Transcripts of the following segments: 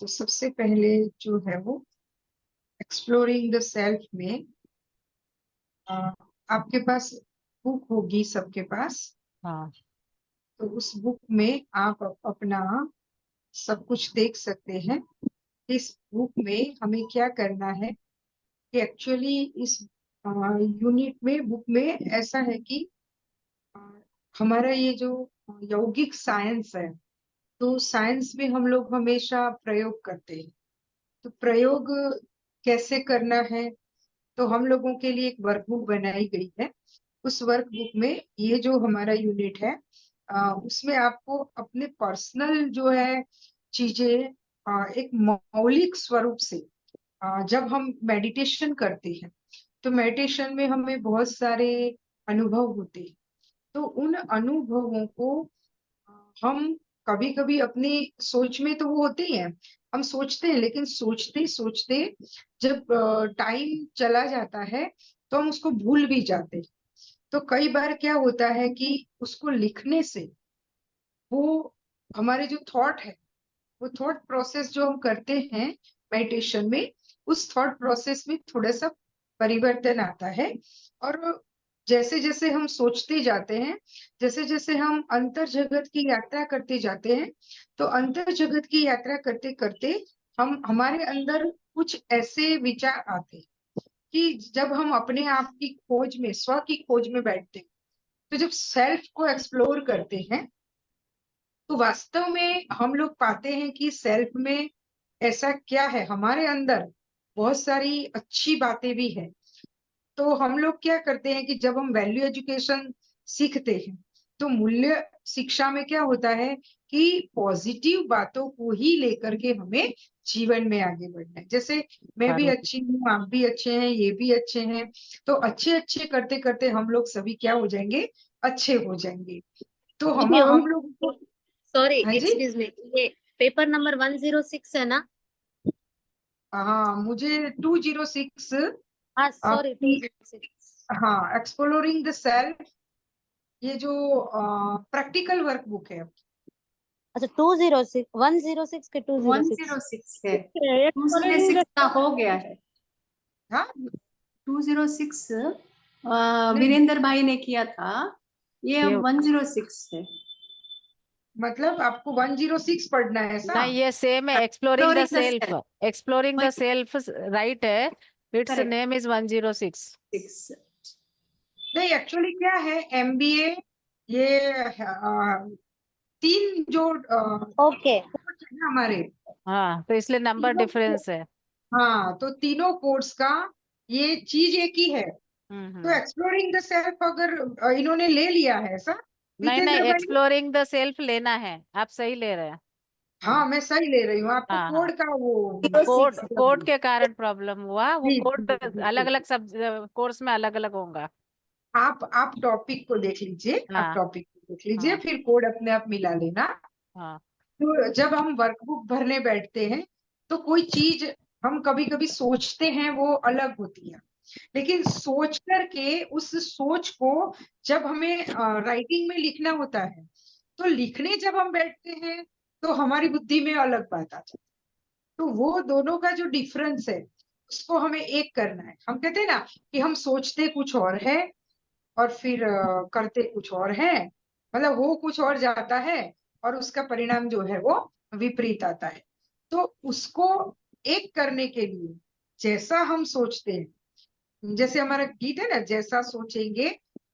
तो सबसे पहले जो है वो एक्सप्लोरिंग द सेल्फ में अ, आपके पास बुक होगी, सबके पास। हाँ। तो उस बुक में आप अपना सब कुछ देख सकते हैं। इस बुक में हमें क्या करना है कि एक्चुअली इस यूनिट में, बुक में ऐसा है कि अ, हमारा ये जो यौगिक साइंस है, तो साइंस में हम लोग हमेशा प्रयोग करते हैं। तो प्रयोग कैसे करना है, तो हम लोगों के लिए एक वर्कबुक बनाई गई है। उस वर्कबुक में ये जो हमारा यूनिट है, उसमें आपको अपने पर्सनल जो है चीजें एक मौलिक स्वरूप से, जब हम मेडिटेशन करते हैं तो मेडिटेशन में हमें बहुत सारे अनुभव होते हैं। तो उन अनुभवों को हम कभी कभी अपनी सोच में तो वो होते ही हैं, हम सोचते हैं, लेकिन सोचते सोचते जब टाइम चला जाता है तो हम उसको भूल भी जाते हैं। तो कई बार क्या होता है कि उसको लिखने से वो हमारे जो थॉट है, वो थॉट प्रोसेस जो हम करते हैं मेडिटेशन में, उस थॉट प्रोसेस में थोड़ा सा परिवर्तन आता है। और जैसे जैसे हम सोचते जाते हैं, जैसे जैसे हम अंतर जगत की यात्रा करते जाते हैं, तो अंतर जगत की यात्रा करते करते हम हमारे अंदर कुछ ऐसे विचार आते हैं कि जब हम अपने आप की खोज में, स्व की खोज में बैठते हैं, तो जब सेल्फ को एक्सप्लोर करते हैं, तो वास्तव में हम लोग पाते हैं कि सेल्फ में ऐसा क्या है, हमारे अंदर बहुत सारी अच्छी बातें भी है। तो हम लोग क्या करते हैं कि जब हम वैल्यू एजुकेशन सीखते हैं, तो मूल्य शिक्षा में क्या होता है कि पॉजिटिव बातों को ही लेकर के हमें जीवन में आगे बढ़ना है। जैसे मैं भी बरोबर। अच्छी हूँ, आप भी अच्छे हैं, ये भी अच्छे हैं, तो अच्छे अच्छे करते करते हम लोग सभी क्या हो जाएंगे, अच्छे हो जाएंगे। तो दीदी ओम, हम लोग को। सॉरी हाँ जी। एक्सक्यूज मी, ये पेपर नंबर 106 है ना? हाँ, मुझे 206 हाँ सॉरी, आपकी। 206। हाँ, एक्सप्लोरिंग द सेल्फ, ये जो प्रैक्टिकल वर्क बुक है। अच्छा 206, 106 के 206? 106 है, 206 का हो गया है। हाँ 206 नहीं, वीरेंद्र भाई ने किया था, ये ये 106 है। मतलब आपको 106 पढ़ना है ऐसा? नहीं, ये सेम है, exploring the Exploring the self. self, exploring the self right है, इट्स करेक्ट। Name is 106। 6 नहीं, एक्चुअली क्या है, एमबीए, ये तीन जो ओके। कोर्स है ना हमारे, हाँ, तो इसलिए नंबर तीनों डिफरेंस है। हाँ, तो तीनों कोर्स का ये चीज एक ही है। तो हम्म। एक्सप्लोरिंग द सेल्फ अगर इन्होंने ले लिया है ऐसा, नहीं नहीं, जितेंद्र भाई। एक्सप्लोरिंग द सेल्फ लेना है, आप सही ले रहे हैं। हाँ, मैं सही ले रही हूँ, आपको हाँ हाँ, कोड का वो कोड 06। कोड के कारण प्रॉब्लम हुआ, वो जी कोड जी अलग बिल्कुल। अलग सब कोर्स में अलग अलग होगा। आप टॉपिक को देख लीजिए, आप हाँ टॉपिक को देख लीजिए, हाँ फिर कोड अपने आप मिला लेना। हाँ। तो जब हम वर्कबुक भरने बैठते हैं, तो कोई चीज हम कभी कभी सोचते हैं वो अलग होती है, लेकिन सोच करके उस सोच को जब हमें राइटिंग में लिखना होता है, तो लिखने जब हम बैठते हैं तो हमारी बुद्धि में अलग बात आ जाती है। तो वो दोनों का जो डिफरेंस है, उसको हमें एक करना है। हम कहते हैं ना कि हम सोचते कुछ और है और फिर करते कुछ और है, मतलब हो कुछ और जाता है और उसका परिणाम जो है वो विपरीत आता है। तो उसको एक करने के लिए, जैसा हम सोचते हैं, जैसे हमारा गीत है ना, जैसा सोचेंगे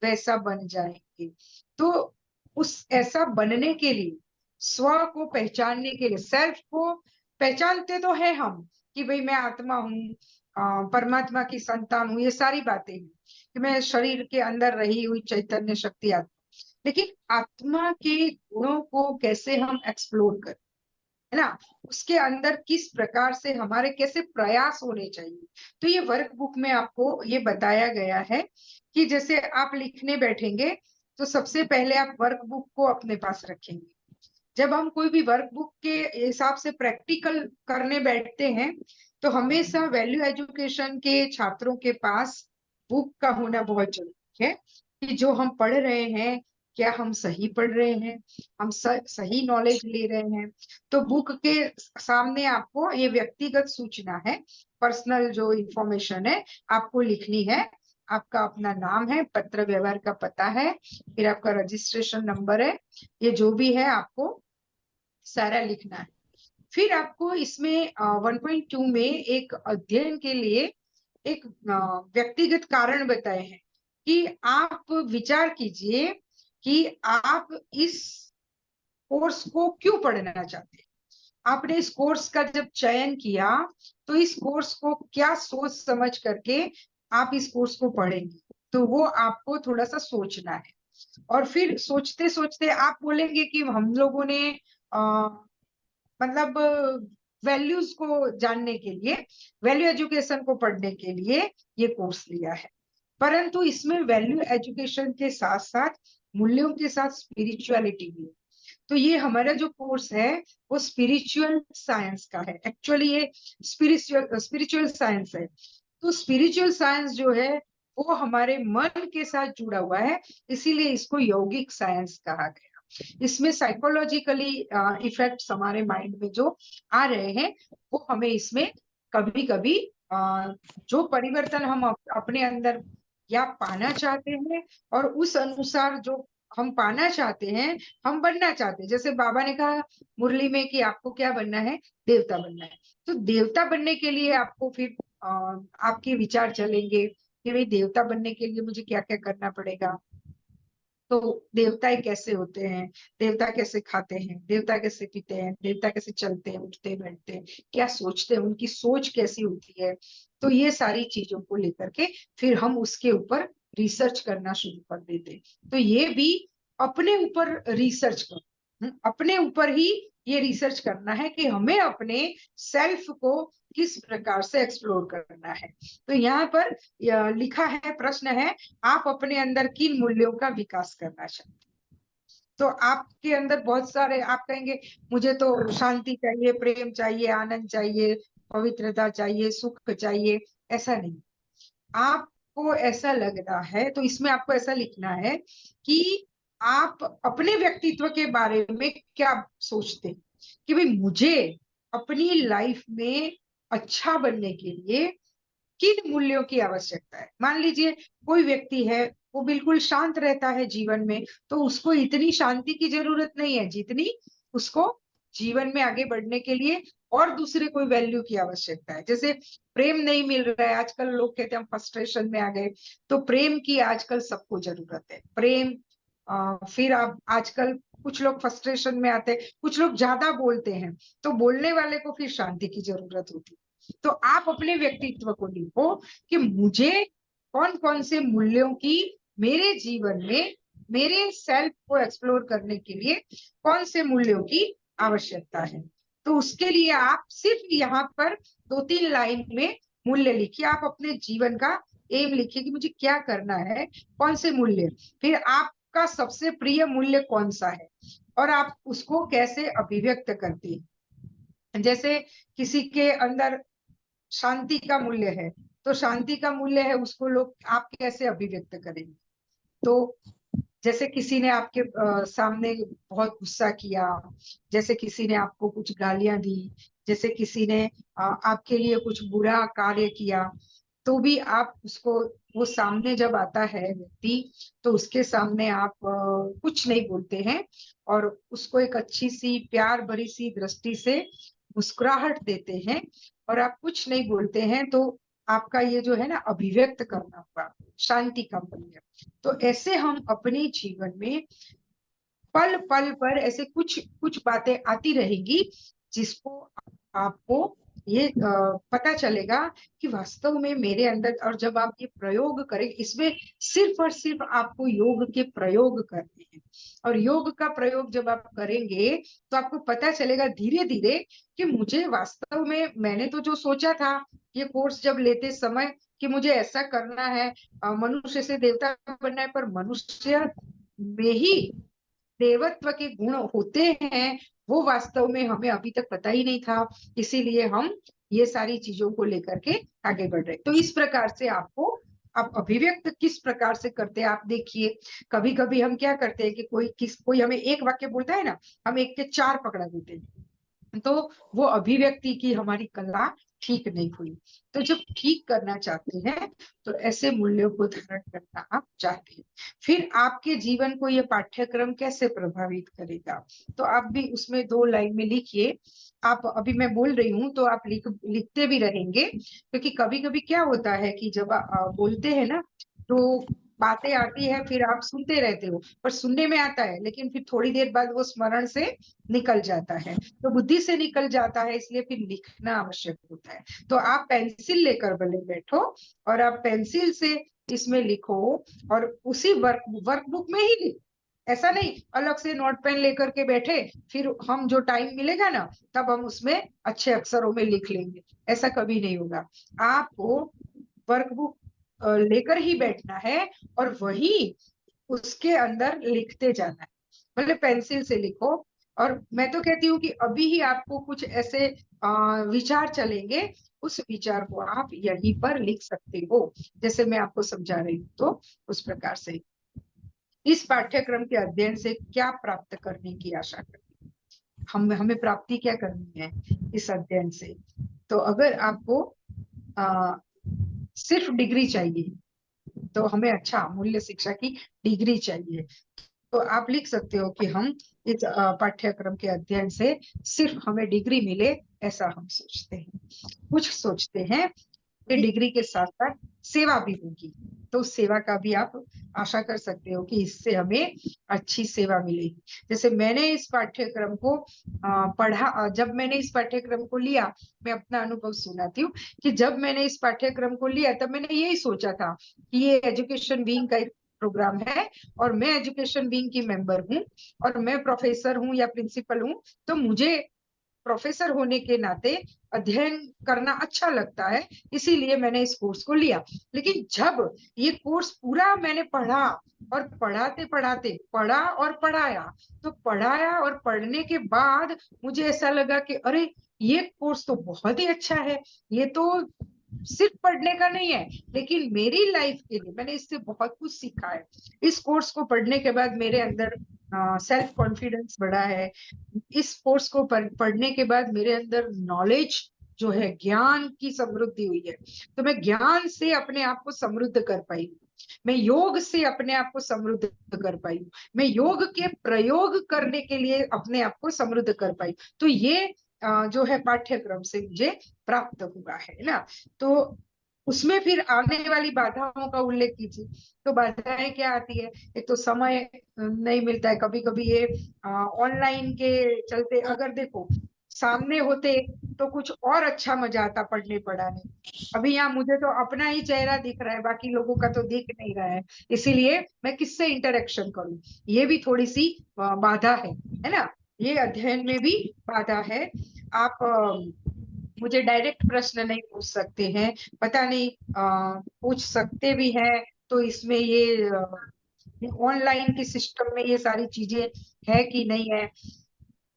वैसा बन जाएंगे। तो उस ऐसा बनने के लिए, स्व को पहचानने के लिए, सेल्फ को पहचानते तो है हम कि भाई मैं आत्मा हूँ, परमात्मा की संतान हूँ, ये सारी बातें हैं कि मैं शरीर के अंदर रही हुई चैतन्य शक्ति आत्मा। लेकिन आत्मा के गुणों को कैसे हम एक्सप्लोर करें, है ना, उसके अंदर किस प्रकार से हमारे कैसे प्रयास होने चाहिए। तो ये वर्क बुक में आपको ये बताया गया है कि जैसे आप लिखने बैठेंगे, तो सबसे पहले आप वर्क बुक को अपने पास रखेंगे। जब हम कोई भी वर्क बुक के हिसाब से प्रैक्टिकल करने बैठते हैं, तो हमेशा वैल्यू एजुकेशन के छात्रों के पास बुक का होना बहुत जरूरी है कि जो हम पढ़ रहे हैं क्या हम सही पढ़ रहे हैं, हम सही नॉलेज ले रहे हैं। तो बुक के सामने आपको ये व्यक्तिगत सूचना है, पर्सनल जो इंफॉर्मेशन है आपको लिखनी है। आपका अपना नाम है, पत्र व्यवहार का पता है, फिर आपका रजिस्ट्रेशन नंबर है, ये जो भी है आपको सारा लिखना है। फिर आपको इसमें 1.2 में एक अध्ययन के लिए एक व्यक्तिगत कारण बताए हैं कि आप विचार कीजिए कि आप इस कोर्स को क्यों पढ़ना चाहते हैं। आपने इस कोर्स का जब चयन किया तो इस कोर्स को क्या सोच समझ करके आप इस कोर्स को पढ़ेंगे, तो वो आपको थोड़ा सा सोचना है। और फिर सोचते सोचते आप बोलेंगे कि हम लोगों ने मतलब वैल्यूज को जानने के लिए, वैल्यू एजुकेशन को पढ़ने के लिए ये कोर्स लिया है। परंतु इसमें वैल्यू एजुकेशन के साथ साथ मूल्यों के साथ स्पिरिचुअलिटी भी है। तो ये हमारा जो कोर्स है वो स्पिरिचुअल साइंस का है। एक्चुअली ये स्पिरिचुअल साइंस है। तो स्पिरिचुअल साइंस जो है वो हमारे मन के साथ जुड़ा हुआ है, इसीलिए इसको यौगिक साइंस कहा गया। इसमें साइकोलॉजिकली इफेक्ट्स हमारे माइंड में जो आ रहे हैं वो हमें इसमें कभी कभी जो परिवर्तन हम अपने अंदर या पाना चाहते हैं और उस अनुसार जो हम पाना चाहते हैं, हम बनना चाहते हैं। जैसे बाबा ने कहा मुरली में कि आपको क्या बनना है, देवता बनना है। तो देवता बनने के लिए आपको फिर आपके विचार चलेंगे कि भाई देवता बनने के लिए मुझे क्या क्या करना पड़ेगा। तो देवता कैसे होते हैं, देवता कैसे खाते हैं, देवता कैसे पीते हैं, देवता कैसे चलते हैं, उठते बैठते हैं, क्या सोचते हैं, उनकी सोच कैसी होती है। तो ये सारी चीजों को लेकर के फिर हम उसके ऊपर रिसर्च करना शुरू कर देते हैं। तो ये भी अपने ऊपर रिसर्च करो, अपने ऊपर ही ये रिसर्च करना है कि हमें अपने सेल्फ को किस प्रकार से एक्सप्लोर करना है। तो यहाँ पर लिखा है, प्रश्न है, आप अपने अंदर किन मूल्यों का विकास करना चाहते हैं। तो आपके अंदर बहुत सारे, आप कहेंगे मुझे तो शांति चाहिए, प्रेम चाहिए, आनंद चाहिए, पवित्रता चाहिए, सुख चाहिए। ऐसा नहीं, आपको ऐसा लग रहा है तो इसमें आपको ऐसा लिखना है कि आप अपने व्यक्तित्व के बारे में क्या सोचते हैं कि भाई मुझे अपनी लाइफ में अच्छा बनने के लिए किन मूल्यों की आवश्यकता है। मान लीजिए कोई व्यक्ति है वो बिल्कुल शांत रहता है जीवन में, तो उसको इतनी शांति की जरूरत नहीं है जितनी उसको जीवन में आगे बढ़ने के लिए और दूसरे कोई वैल्यू की आवश्यकता है। जैसे प्रेम नहीं मिल रहा है, आजकल लोग कहते हैं हम फ्रस्ट्रेशन में आ गए, तो प्रेम की आजकल सबको जरूरत है। प्रेम फिर आप आजकल कुछ लोग फ्रस्ट्रेशन में आते हैं, कुछ लोग ज्यादा बोलते हैं, तो बोलने वाले को फिर शांति की जरूरत होती है। तो आप अपने व्यक्तित्व को लिखो कि मुझे कौन कौन से मूल्यों की मेरे जीवन में, मेरे सेल्फ को एक्सप्लोर करने के लिए कौन से मूल्यों की आवश्यकता है। तो उसके लिए आप सिर्फ यहाँ पर 2-3 लाइन में मूल्य लिखिए। आप अपने जीवन का एम लिखिए कि मुझे क्या करना है, कौन से मूल्य, फिर आपका सबसे प्रिय मूल्य कौन सा है और आप उसको कैसे अभिव्यक्त करते हैं। जैसे किसी के अंदर शांति का मूल्य है, तो शांति का मूल्य है उसको लोग आप कैसे अभिव्यक्त करेंगे। तो जैसे किसी ने आपके सामने बहुत गुस्सा किया, जैसे किसी ने आपको कुछ गालियां दी, जैसे किसी ने आपके लिए कुछ बुरा कार्य किया, तो भी आप उसको, वो सामने जब आता है व्यक्ति, तो उसके सामने आप कुछ नहीं बोलते हैं और उसको एक अच्छी सी प्यार भरी सी दृष्टि से मुस्कुराहट देते हैं और आप कुछ नहीं बोलते हैं। तो आपका ये जो है ना अभिव्यक्त करना होगा शांति का मूल्य। तो ऐसे हम अपने जीवन में पल पल पर ऐसे कुछ कुछ बातें आती रहेंगी जिसको आपको ये पता चलेगा कि वास्तव में मेरे अंदर, और जब आप ये प्रयोग करें, इसमें सिर्फ और सिर्फ आपको योग के प्रयोग करने हैं। और योग का प्रयोग जब आप करेंगे तो आपको पता चलेगा धीरे धीरे कि मुझे वास्तव में, मैंने तो जो सोचा था ये कोर्स जब लेते समय कि मुझे ऐसा करना है, मनुष्य से देवता बनना है, पर मनुष्य में ही देवत्व के गुण होते हैं, वो वास्तव में हमें अभी तक पता ही नहीं था। इसीलिए हम ये सारी चीजों को लेकर के आगे बढ़ रहे। तो इस प्रकार से आपको आप अभिव्यक्त किस प्रकार से करते हैं आप देखिए। कभी कभी हम क्या करते हैं कि कोई हमें एक वाक्य बोलता है ना, हम एक के 4 पकड़ा देते हैं, तो वो अभिव्यक्ति की हमारी कला ठीक नहीं हुई। तो जब ठीक करना चाहते हैं तो ऐसे मूल्यों को धारण करना आप चाहते हैं। फिर आपके जीवन को ये पाठ्यक्रम कैसे प्रभावित करेगा, तो आप भी उसमें 2 लाइन में लिखिए। आप अभी मैं बोल रही हूँ तो आप लिखते भी रहेंगे, क्योंकि कभी कभी क्या होता है कि जब बोलते हैं ना, तो बातें आती है, फिर आप सुनते रहते हो, पर सुनने में आता है लेकिन फिर थोड़ी देर बाद वो स्मरण से निकल जाता है, तो बुद्धि से निकल जाता है, इसलिए फिर लिखना आवश्यक होता है। तो आप पेंसिल लेकर भले बैठो और आप पेंसिल से इसमें लिखो, और उसी वर्कबुक में ही लिखो। ऐसा नहीं अलग से नोट पेन लेकर के बैठे, फिर हम जो टाइम मिलेगा ना तब हम उसमें अच्छे अक्षरों में लिख लेंगे, ऐसा कभी नहीं होगा। आपको वर्कबुक लेकर ही बैठना है और वही उसके अंदर लिखते जाना है, भले पेंसिल से लिखो। और मैं तो कहती हूँ कि अभी ही आपको कुछ ऐसे विचार चलेंगे, उस विचार को आप यहीं पर लिख सकते हो, जैसे मैं आपको समझा रही हूँ, तो उस प्रकार से इस पाठ्यक्रम के अध्ययन से क्या प्राप्त करने की आशा करते हैं, हमें प्राप्ति क्या करनी है इस अध्ययन से। तो अगर आपको सिर्फ डिग्री चाहिए, तो हमें अच्छा मूल्य शिक्षा की डिग्री चाहिए, तो आप लिख सकते हो कि हम इस पाठ्यक्रम के अध्ययन से सिर्फ हमें डिग्री मिले ऐसा हम सोचते हैं। कुछ सोचते हैं कि डिग्री के साथ साथ सेवा भी होगी, तो सेवा का भी आप आशा कर सकते हो कि इससे हमें अच्छी सेवा मिलेगी। जैसे मैंने इस पाठ्यक्रम को पढ़ा, जब मैंने इस पाठ्यक्रम को लिया, मैं अपना अनुभव सुनाती हूँ कि जब मैंने इस पाठ्यक्रम को लिया तब मैंने यही सोचा था कि ये एजुकेशन विंग का एक प्रोग्राम है और मैं एजुकेशन विंग की मेंबर हूँ और मैं प्रोफेसर हूँ या प्रिंसिपल हूँ, तो मुझे प्रोफेसर होने के नाते अध्ययन करना अच्छा लगता है, इसीलिए मैंने इस कोर्स को लिया। लेकिन जब ये कोर्स पूरा मैंने पढ़ा और पढ़ाते पढ़ाते पढ़ा और पढ़ाया, तो पढ़ाया और पढ़ने के बाद मुझे ऐसा लगा कि अरे ये कोर्स तो बहुत ही अच्छा है, ये तो सिर्फ पढ़ने का नहीं है लेकिन मेरी लाइफ के लिए मैंने इससे बहुत कुछ सीखा है। इस कोर्स को पढ़ने के बाद मेरे अंदर सेल्फ कॉन्फिडेंस बढ़ा है। इस कोर्स को पढ़ने के बाद मेरे अंदर नॉलेज जो है, ज्ञान की समृद्धि हुई है, तो मैं ज्ञान से अपने आप को समृद्ध कर पाई हूँ, मैं योग से अपने आप को समृद्ध कर पाई हूँ, मैं योग के प्रयोग करने के लिए अपने आप को समृद्ध कर पाई। तो ये जो है पाठ्यक्रम से मुझे प्राप्त हुआ है ना। तो उसमें फिर आने वाली बाधाओं का उल्लेख कीजिए। तो बाधाएं क्या आती है, एक तो समय नहीं मिलता है, कभी कभी ये ऑनलाइन के चलते, अगर देखो सामने होते तो कुछ और अच्छा मजा आता पढ़ने पढ़ाने। अभी यहाँ मुझे तो अपना ही चेहरा दिख रहा है, बाकी लोगों का तो दिख नहीं रहा है, इसीलिए मैं किससे इंटरेक्शन करूं, ये भी थोड़ी सी बाधा है ना, ये अध्ययन में भी बाधा है। आप मुझे डायरेक्ट प्रश्न नहीं पूछ सकते हैं, पता नहीं पूछ सकते भी हैं तो इसमें ये ऑनलाइन के सिस्टम में ये सारी चीजें है कि नहीं है।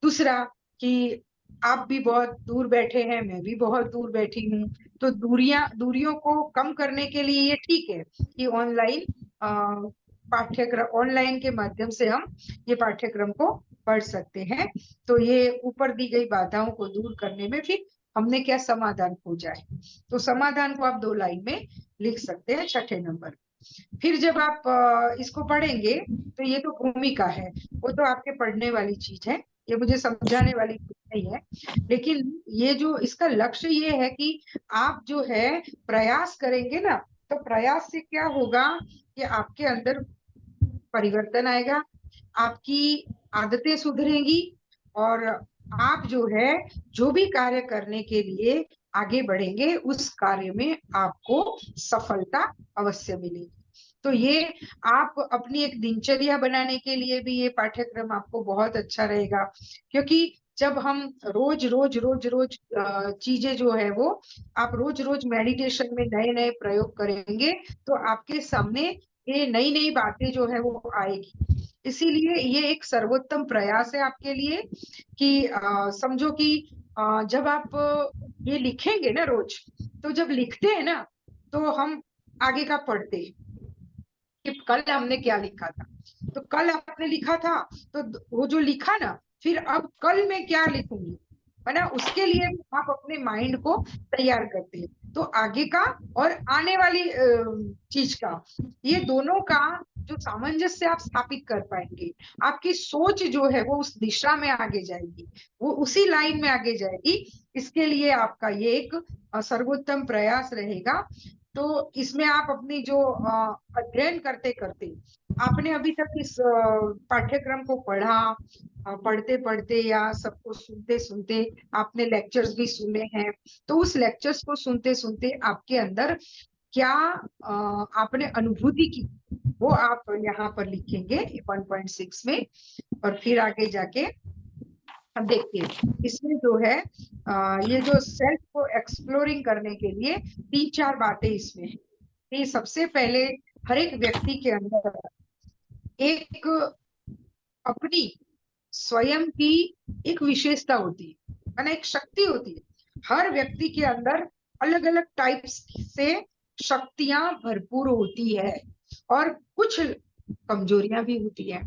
दूसरा कि आप भी बहुत दूर बैठे हैं, मैं भी बहुत दूर बैठी हूँ, तो दूरियों को कम करने के लिए ये ठीक है कि ऑनलाइन पाठ्यक्रम, ऑनलाइन के माध्यम से हम ये पाठ्यक्रम को पढ़ सकते हैं। तो ये ऊपर दी गई बाधाओं को दूर करने में फिर हमने क्या समाधान खोजा है, तो समाधान को आप 2 लाइन में लिख सकते हैं 6ठे नंबर। फिर जब आप इसको पढ़ेंगे तो ये तो भूमिका है, वो तो आपके पढ़ने वाली चीज है, ये मुझे समझाने वाली चीज नहीं है। लेकिन ये जो इसका लक्ष्य ये है कि आप जो है प्रयास करेंगे ना, तो प्रयास से क्या होगा कि आपके अंदर परिवर्तन आएगा, आपकी आदतें सुधरेंगी और आप जो है जो भी कार्य करने के लिए आगे बढ़ेंगे उस कार्य में आपको सफलता अवश्य मिलेगी। तो ये आप अपनी एक दिनचर्या बनाने के लिए भी ये पाठ्यक्रम आपको बहुत अच्छा रहेगा, क्योंकि जब हम रोज रोज रोज रोज चीजें जो है वो आप रोज रोज मेडिटेशन में नए नए प्रयोग करेंगे तो आपके सामने ये नई नई बातें जो है वो आएगी। इसीलिए ये एक सर्वोत्तम प्रयास है आपके लिए कि समझो कि जब आप ये लिखेंगे ना रोज, तो जब लिखते हैं ना तो हम आगे का पढ़ते हैं कि कल हमने क्या लिखा था। तो कल आपने लिखा था, तो वो जो लिखा ना, फिर अब कल मैं क्या लिखूंगी, है ना, उसके लिए आप अपने माइंड को तैयार करते हैं। तो आगे का और आने वाली चीज का, ये दोनों का जो सामंजस्य आप स्थापित कर पाएंगे, आपकी सोच जो है वो उस दिशा में आगे जाएगी, वो उसी लाइन में आगे जाएगी। इसके लिए आपका ये एक सर्वोत्तम प्रयास रहेगा। तो इसमें आप अपनी जो अध्ययन करते करते आपने अभी तक इस पाठ्यक्रम को पढ़ा, पढ़ते पढ़ते या सबको सुनते सुनते आपने लेक्चर्स भी सुने हैं, तो उस लेक्चर्स को सुनते सुनते आपके अंदर क्या आपने अनुभूति की, वो आप यहाँ पर लिखेंगे 1.6 में। और फिर आगे जाके अब देखिए, इसमें जो है ये जो सेल्फ को एक्सप्लोरिंग करने के लिए 3-4 बातें इसमें है। कि सबसे पहले हर एक व्यक्ति के अंदर एक अपनी स्वयं की एक विशेषता होती है ना, एक शक्ति होती है। हर व्यक्ति के अंदर अलग अलग टाइप्स से शक्तियां भरपूर होती है, और कुछ कमजोरियां भी होती है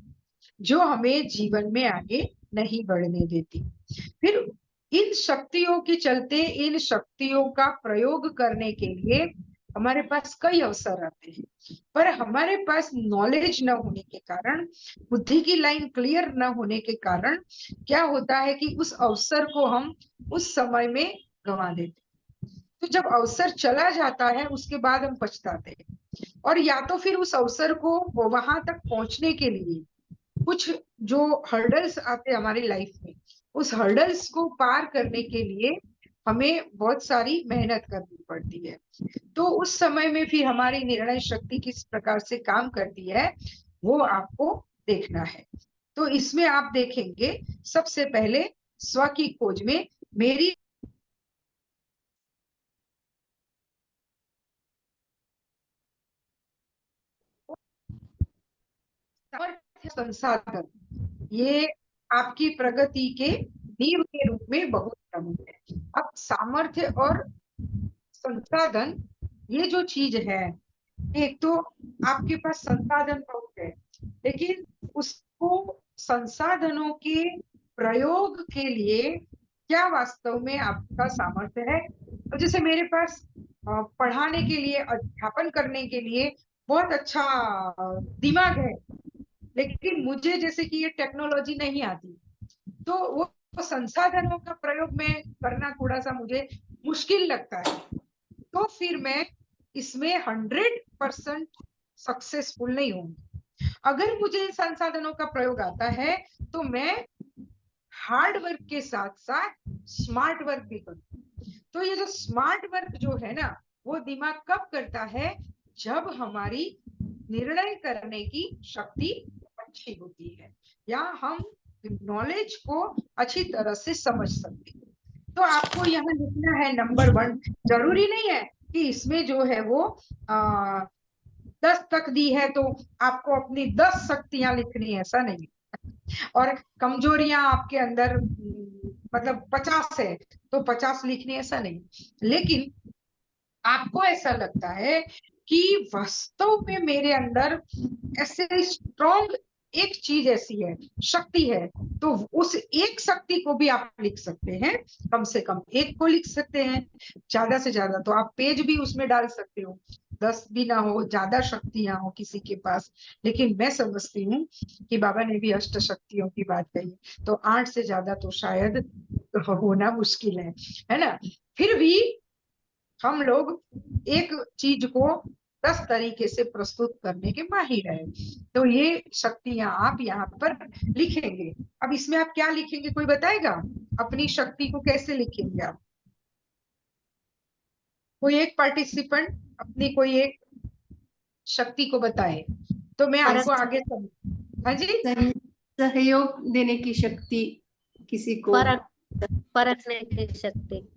जो हमें जीवन में आगे नहीं बढ़ने देती। फिर इन शक्तियों के चलते, इन शक्तियों का प्रयोग करने के लिए हमारे पास कई अवसर आते हैं, पर हमारे पास नॉलेज न होने के कारण, बुद्धि की लाइन क्लियर न होने के कारण क्या होता है कि उस अवसर को हम उस समय में गंवा देते हैं। तो जब अवसर चला जाता है उसके बाद हम पछताते हैं, और या तो फिर उस अवसर को वहां तक पहुंचने के लिए कुछ जो हर्डल्स आते हैं हमारी लाइफ में, उस हर्डल्स को पार करने के लिए हमें बहुत सारी मेहनत करनी पड़ती है। तो उस समय में फिर हमारी निर्णय शक्ति किस प्रकार से काम करती है वो आपको देखना है। तो इसमें आप देखेंगे सबसे पहले स्व की खोज में मेरी संसाधन, ये आपकी प्रगति के नींव के रूप में बहुत प्रमुख है। अब सामर्थ्य और संसाधन, ये जो चीज है, एक तो आपके पास संसाधन बहुत है, लेकिन उसको संसाधनों के प्रयोग के लिए क्या वास्तव में आपका सामर्थ्य है। तो जैसे मेरे पास पढ़ाने के लिए, अध्यापन करने के लिए बहुत अच्छा दिमाग है, लेकिन मुझे जैसे कि ये टेक्नोलॉजी नहीं आती, तो वो संसाधनों का प्रयोग में करना थोड़ा सा मुझे मुश्किल लगता है। तो फिर मैं इसमें 100% सक्सेसफुल नहीं होंगी। अगर मुझे संसाधनों का प्रयोग आता है तो मैं हार्ड वर्क के साथ साथ स्मार्ट वर्क भी करूँ। तो ये जो स्मार्ट वर्क जो है ना, वो दिमाग कब करता है, जब हमारी निर्णय करने की शक्ति अच्छी होती है, या हम नॉलेज को अच्छी तरह से समझ सकते हैं। तो आपको यहाँ लिखना है नंबर 1। जरूरी नहीं है कि इसमें जो है वो 10 तक दी है तो आपको अपनी 10 शक्तियां लिखनी है, ऐसा नहीं। और कमजोरियां आपके अंदर मतलब 50 है तो 50 लिखनी, ऐसा नहीं। लेकिन आपको ऐसा लगता है कि वास्तव में मेरे अंदर ऐसे स्ट्रॉन्ग एक चीज ऐसी है, शक्ति है, तो उस एक शक्ति को भी आप लिख सकते हैं। कम से कम एक को लिख सकते हैं, ज्यादा से ज्यादा तो आप पेज भी उसमें डाल सकते हो, 10 भी ना हो, ज्यादा शक्तियां हो किसी के पास। लेकिन मैं समझती हूँ कि बाबा ने भी अष्ट शक्तियों की बात कही, तो 8 से ज्यादा तो शायद होना मुश्किल है ना। फिर भी हम लोग एक चीज को 10 तरीके से प्रस्तुत करने के माहिर है। तो ये शक्तियां आप यहाँ पर लिखेंगे। अब इसमें आप क्या लिखेंगे, कोई बताएगा अपनी शक्ति को कैसे लिखेंगे आप? कोई एक पार्टिसिपेंट अपनी कोई एक शक्ति को बताए तो मैं आपको आगे हाँ जी, सहयोग देने की शक्ति, किसी को परखने की शक्ति,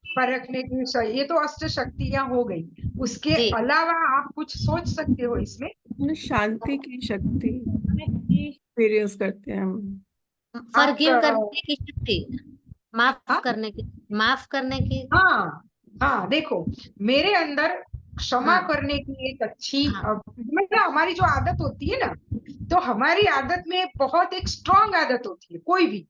परखने की ये तो अष्ट शक्तियां हो गई। उसके जी। अलावा आप कुछ सोच सकते हो इसमें? शांति की शक्ति एक्सपीरियंस करते हैं हम। फॉरगिव आप, करने की शक्ति, माफ हाँ? करने की, माफ करने की। हाँ हाँ, देखो मेरे अंदर क्षमा हाँ करने की एक अच्छी हाँ मतलब हमारी जो आदत होती है ना, तो हमारी आदत में बहुत एक स्ट्रांग आदत होती है कोई भी।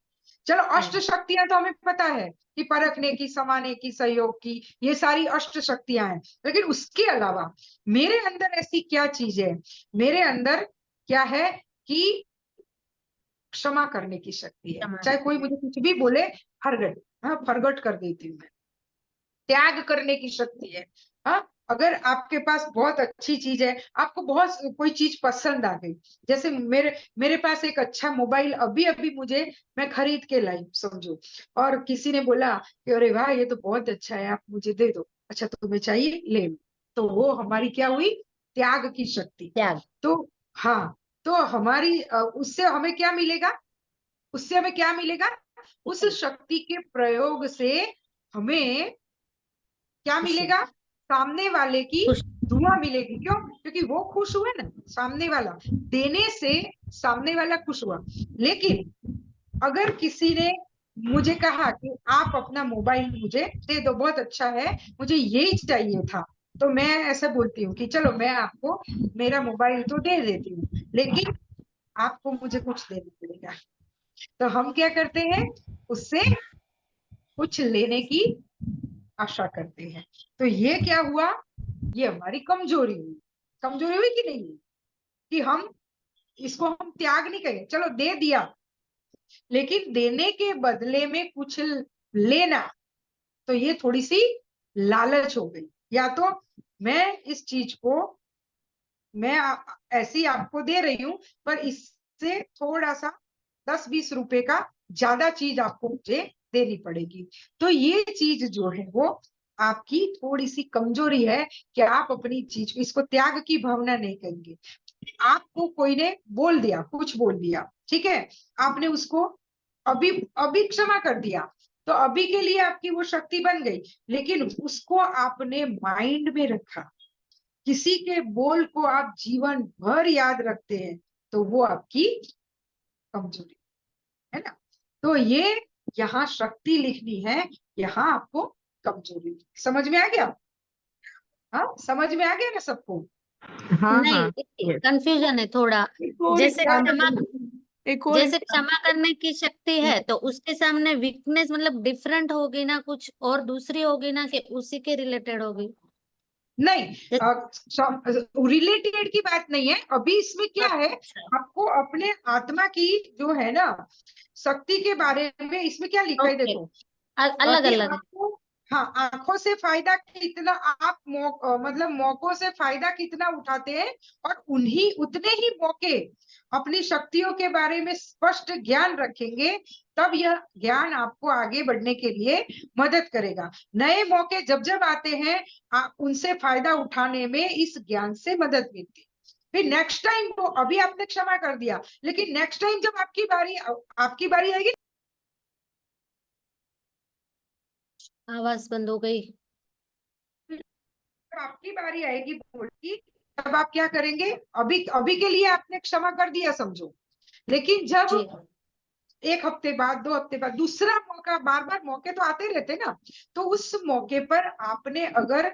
चलो अष्ट शक्तियां तो हमें पता है कि परखने की, समाने की, सहयोग की, ये सारी अष्ट शक्तियां हैं। लेकिन उसके अलावा मेरे अंदर ऐसी क्या चीज है, मेरे अंदर क्या है कि क्षमा करने की शक्ति है। क्षमा चाहे कोई मुझे कुछ भी बोले, फरगट, हाँ फरगट कर देती हूँ मैं। त्याग करने की शक्ति है। हाँ, अगर आपके पास बहुत अच्छी चीज है, आपको बहुत कोई चीज पसंद आ गई, जैसे मेरे मेरे पास एक अच्छा मोबाइल अभी अभी मुझे मैं खरीद के लाई समझो, और किसी ने बोला कि अरे वाह ये तो बहुत अच्छा है, आप मुझे दे दो। अच्छा तुम्हें चाहिए, ले लो। तो वो हमारी क्या हुई, त्याग की शक्ति। त्याग तो हाँ, तो हमारी उससे हमें क्या मिलेगा, उससे हमें क्या मिलेगा, उस शक्ति के प्रयोग से हमें क्या खुशी मिलेगा, सामने वाले की खुश दुआ मिलेगी। क्यों? क्योंकि वो खुश हुआ ना, सामने वाला देने से सामने वाला खुश हुआ। लेकिन अगर किसी ने मुझे कहा कि आप अपना मोबाइल मुझे दे दो, बहुत अच्छा है, मुझे यही चाहिए था, तो मैं ऐसे बोलती हूँ कि चलो मैं आपको मेरा मोबाइल तो दे देती हूँ, लेकिन आपको मुझे कुछ देना पड़ेगा। तो हम क्या करते हैं, उससे कुछ लेने की आशा करते हैं। तो ये क्या हुआ, ये हमारी कमजोरी हुई। कमजोरी हुई कि नहीं हुई, कि हम इसको हम त्याग नहीं करें, चलो दे दिया, लेकिन देने के बदले में कुछ लेना, तो ये थोड़ी सी लालच हो गई। या तो मैं इस चीज को मैं ऐसी आपको दे रही हूं, पर इससे थोड़ा सा 10-20 रुपए का ज्यादा चीज आपको मुझे देनी पड़ेगी। तो ये चीज जो है वो आपकी थोड़ी सी कमजोरी है, कि आप अपनी चीज को, इसको त्याग की भावना नहीं करेंगे। आपको कोई ने बोल दिया, कुछ बोल दिया, ठीक है, आपने उसको अभी अभी क्षमा कर दिया, तो अभी के लिए आपकी वो शक्ति बन गई, लेकिन उसको आपने माइंड में रखा, किसी के बोल को आप जीवन भर याद रखते हैं, तो वो आपकी कमजोरी है ना। तो ये यहाँ शक्ति लिखनी है, यहाँ आपको कमजोरी। समझ में आ गया? हाँ समझ में आ गया ना सबको? हाँ नहीं हाँ yes. कंफ्यूजन है थोड़ा एक और जैसे एक और क्षमा करने की शक्ति है तो उसके सामने वीकनेस मतलब डिफरेंट होगी ना, कुछ और दूसरी होगी ना, कि उसी के रिलेटेड होगी। नहीं, रिलेटेड की बात नहीं है अभी, इसमें क्या है, अच्छा आपको अपने आत्मा की जो है ना शक्ति के बारे में, इसमें क्या लिखा है ओके देखो, अलग कि अलग है। आपको, हाँ आंखों से फायदा कितना, आप मतलब मौकों से फायदा कितना उठाते हैं, और उन्हीं उतने ही मौके अपनी शक्तियों के बारे में स्पष्ट ज्ञान रखेंगे, तब यह ज्ञान आपको आगे बढ़ने के लिए मदद करेगा। नए मौके जब जब आते हैं, उनसे फायदा उठाने में इस ज्ञान से मदद मिलती है। फिर नेक्स्ट टाइम तो अभी आपने क्षमा कर दिया, लेकिन नेक्स्ट टाइम जब आपकी बारी आएगी, आवाज बंद हो गई। जब आपकी बारी आएगी बोल की, तब आप क्या करेंगे, अभी अभी के लिए आपने क्षमा कर दिया समझो, लेकिन जब जी एक हफ्ते बाद, 2 हफ्ते बाद दूसरा मौका, बार बार मौके तो आते रहते ना, तो उस मौके पर आपने अगर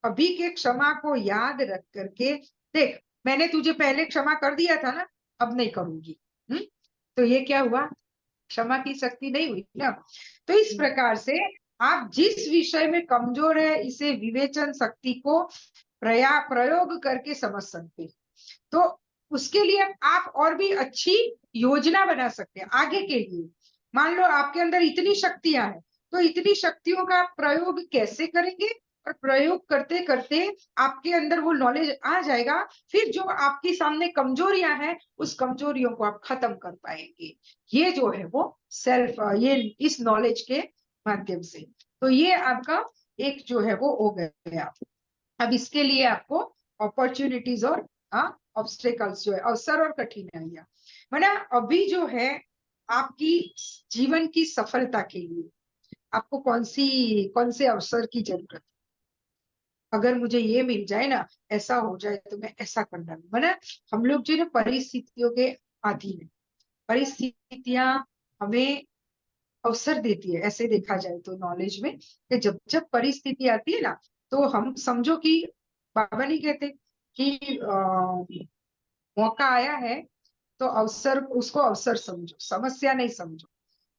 अभी के क्षमा को याद रख करके, देख मैंने तुझे पहले क्षमा कर दिया था ना, अब नहीं करूंगी, तो ये क्या हुआ, क्षमा की शक्ति नहीं हुई ना। तो इस प्रकार से आप जिस विषय में कमजोर है, इसे विवेचन शक्ति को प्रयोग करके समझ सकते हैं। तो उसके लिए आप और भी अच्छी योजना बना सकते हैं आगे के लिए। मान लो आपके अंदर इतनी शक्तियां हैं, तो इतनी शक्तियों का प्रयोग कैसे करेंगे, और प्रयोग करते करते आपके अंदर वो नॉलेज आ जाएगा, फिर जो आपके सामने कमजोरियां हैं, उस कमजोरियों को आप खत्म कर पाएंगे। ये जो है वो सेल्फ, ये इस नॉलेज के माध्यम से। तो ये आपका एक जो है वो हो गया। अब इसके लिए आपको अपॉर्चुनिटीज और ऑब्स्टेकल्स जो है, अवसर और कठिनाइयां, माना अभी जो है आपकी जीवन की सफलता के लिए आपको कौन से अवसर की जरूरत है। अगर मुझे ये मिल जाए ना, ऐसा हो जाए, तो मैं ऐसा कर डालू। माना हम लोग जो है ना परिस्थितियों के अधीन है, परिस्थितियां हमें अवसर देती है, ऐसे देखा जाए तो नॉलेज में, कि जब जब परिस्थिति आती है ना, तो हम समझो कि बाबा नहीं कहते कि मौका आया है तो अवसर, उसको अवसर समझो, समस्या नहीं समझो।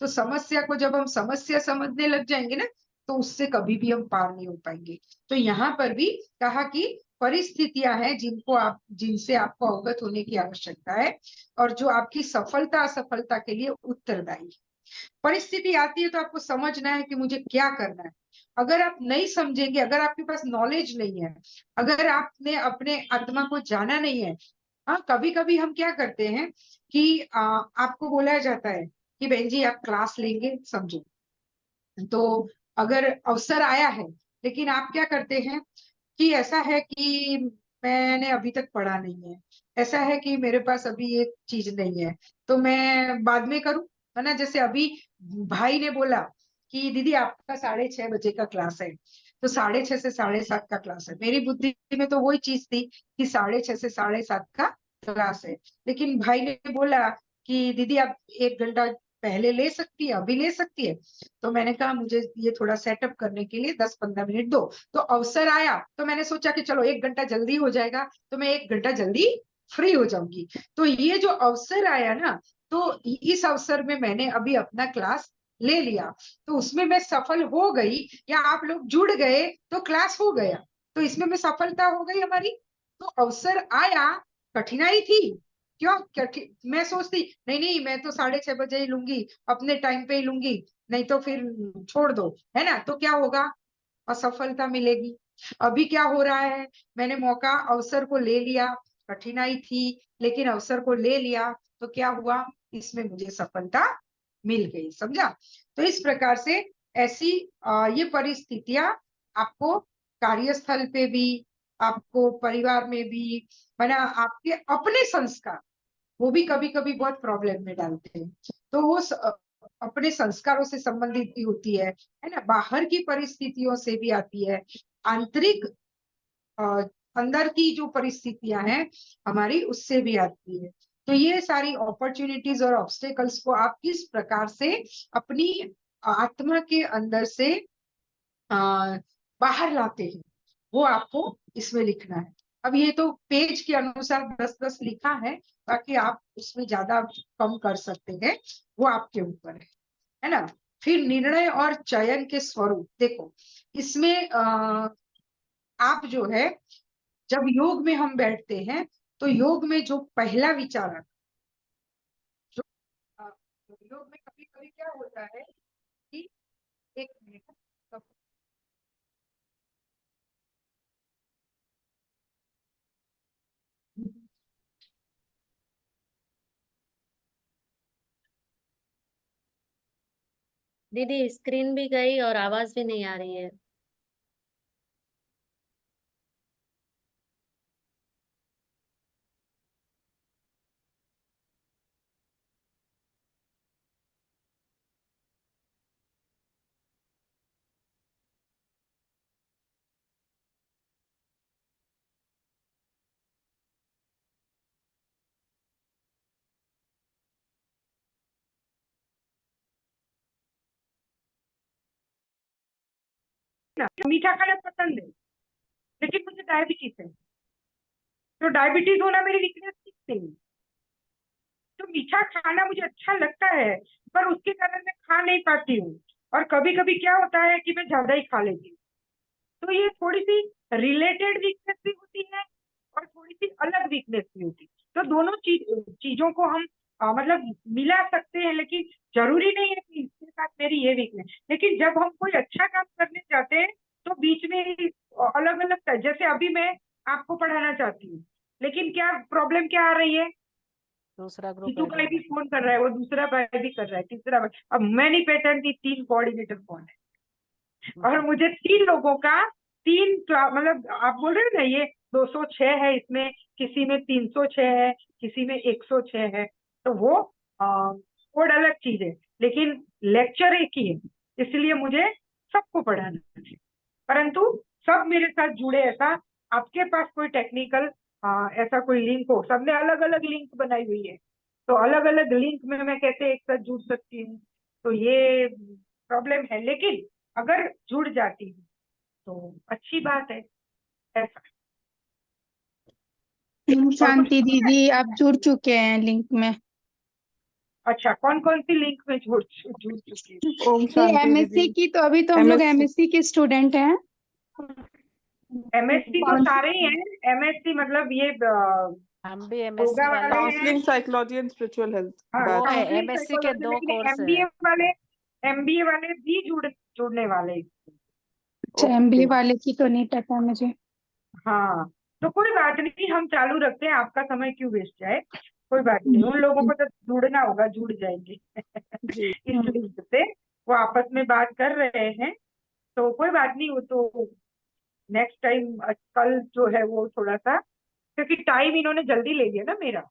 तो समस्या को जब हम समस्या समझने लग जाएंगे ना, तो उससे कभी भी हम पार नहीं हो पाएंगे। तो यहाँ पर भी कहा कि परिस्थितियां हैं जिनसे आपको अवगत होने की आवश्यकता है, और जो आपकी सफलता असफलता के लिए उत्तरदायी है। परिस्थिति आती है तो आपको समझना है कि मुझे क्या करना है। अगर आप नहीं समझेंगे, अगर आपके पास नॉलेज नहीं है, अगर आपने अपने आत्मा को जाना नहीं है। हाँ, कभी कभी हम क्या करते हैं कि आपको बोला जाता है कि बहन जी आप क्लास लेंगे, समझो। तो अगर अवसर आया है, लेकिन आप क्या करते हैं कि ऐसा है कि मैंने अभी तक पढ़ा नहीं है, ऐसा है कि मेरे पास अभी ये चीज नहीं है, तो मैं बाद में करूं, है ना। जैसे अभी भाई ने बोला कि दीदी आपका 6:30 बजे का क्लास है, तो 6:30 से 7:30 का क्लास है। मेरी बुद्धि में तो वही चीज थी कि 6:30 से 7:30 का क्लास है, लेकिन भाई ने बोला कि दीदी आप 1 घंटा पहले ले सकती है, अभी ले सकती है। तो मैंने कहा मुझे ये थोड़ा सेटअप करने के लिए 10-15 मिनट दो। तो अवसर आया तो मैंने सोचा कि चलो 1 घंटा जल्दी हो जाएगा, तो मैं 1 घंटा जल्दी फ्री हो जाऊंगी। तो ये जो अवसर आया ना, तो इस अवसर में मैंने अभी अपना क्लास ले लिया, तो उसमें मैं सफल हो गई, या आप लोग जुड़ गए तो क्लास हो गया, तो इसमें मैं सफलता हो गई हमारी। तो अवसर आया, कठिनाई थी, क्यों मैं सोचती नहीं नहीं मैं तो 6:30 बजे ही लूंगी, अपने टाइम पे ही लूंगी, नहीं तो फिर छोड़ दो, है ना। तो क्या होगा, असफलता मिलेगी। अभी क्या हो रहा है, मैंने मौका अवसर को ले लिया, कठिनाई थी लेकिन अवसर को ले लिया, तो क्या हुआ, इसमें मुझे सफलता मिल गई, समझा। तो इस प्रकार से ऐसी ये परिस्थितियां आपको कार्यस्थल पे भी, आपको परिवार में भी, है ना, आपके अपने संस्कार, वो भी कभी कभी बहुत प्रॉब्लम में डालते हैं। तो वो अपने संस्कारों से संबंधित भी होती है ना। बाहर की परिस्थितियों से भी आती है, आंतरिक अ, अंदर की जो परिस्थितियां हैं हमारी, उससे भी आती है। तो ये सारी अपॉर्चुनिटीज और ऑब्स्टेकल्स को आप किस प्रकार से अपनी आत्मा के अंदर से बाहर लाते हैं, वो आपको इसमें लिखना है। अब ये तो पेज के अनुसार 10-10 लिखा है, बाकी आप उसमें ज्यादा कम कर सकते हैं, वो आपके ऊपर है ना। फिर निर्णय और चयन के स्वरूप देखो, इसमें आप जो है, जब योग में हम बैठते हैं, तो योग में जो पहला विचार आता है, जो अ, योग में कभी कभी क्या होता है कि, एक मिनट, दीदी स्क्रीन भी गई और आवाज भी नहीं आ रही है। मीठा खाना पसंद है, लेकिन मुझे डायबिटीज है, तो डायबिटीज होना मेरी वीकनेस नहीं। तो मीठा खाना मुझे अच्छा लगता है, पर उसके कारण मैं खा नहीं पाती हूँ, और कभी कभी क्या होता है कि मैं ज्यादा ही खा लेती हूँ। तो ये थोड़ी सी रिलेटेड वीकनेस भी होती है, और थोड़ी सी अलग वीकनेस भी होती है। तो दोनों चीजों को हम मतलब मिला सकते हैं, लेकिन जरूरी नहीं है कि इसके साथ मेरी ये वीकनेस। लेकिन जब हम कोई अच्छा काम करने जाते हैं, तो बीच में अलग अलग, जैसे अभी मैं आपको पढ़ाना चाहती हूँ, लेकिन क्या प्रॉब्लम क्या आ रही है, दूसरा ग्रुप जीतू ऐड भाई भी होगा। फोन कर रहा है, वो दूसरा भाई भी कर रहा है, तीसरा भाई, अब मैं नहीं पहचानती, 3 कोऑर्डिनेटर कौन है, और मुझे 3 लोगों का 3 मतलब आप बोल रहे हो ना, ये 206 है, इसमें किसी में 306 है, किसी में 106 है, तो वो कोड अलग चीज है, लेकिन लेक्चर एक ही है, इसलिए मुझे सबको पढ़ाना है। परंतु सब मेरे साथ जुड़े, ऐसा आपके पास कोई टेक्निकल ऐसा कोई लिंक हो, सबने अलग अलग लिंक बनाई हुई है, तो अलग अलग लिंक में मैं कैसे एक साथ जुड़ सकती हूँ, तो ये प्रॉब्लम है। लेकिन अगर जुड़ जाती हूँ तो अच्छी बात है, ऐसा। ओम शांति दीदी, आप जुड़ चुके हैं लिंक में। अच्छा, कौन कौन सी लिंक में जुड़ चुकी है? ओम ये शांति एमएससी दीदी। की, तो अभी तो हम लोग MSc एमएससी के स्टूडेंट हैं। एमएससी तो सारे ही हैं। एमएससी मतलब ये हम भी एमएससी योगा वाले वाले हैं। हैं। Counselling psychology and spiritual health हाँ, वो है काउंसलिंग एमएससी के साइकोलॉजी, 2 लेकिन कोर्स है। एमबीए वाले भी जुड़ने वाले हैं। अच्छा, एमबीए वाले की तो नहीं पता मुझे। हाँ, तो कोई बात नहीं, हम चालू रखते हैं, आपका समय क्यों वेस्ट जाए। कोई बात नहीं, उन लोगों को तो जुड़ना होगा, जुड़ जाएंगे। जी। इस लिंक से वो आपस में बात कर रहे हैं, तो कोई बात नहीं। वो तो नेक्स्ट टाइम, कल जो है वो थोड़ा सा, क्योंकि टाइम इन्होंने जल्दी ले लिया ना मेरा,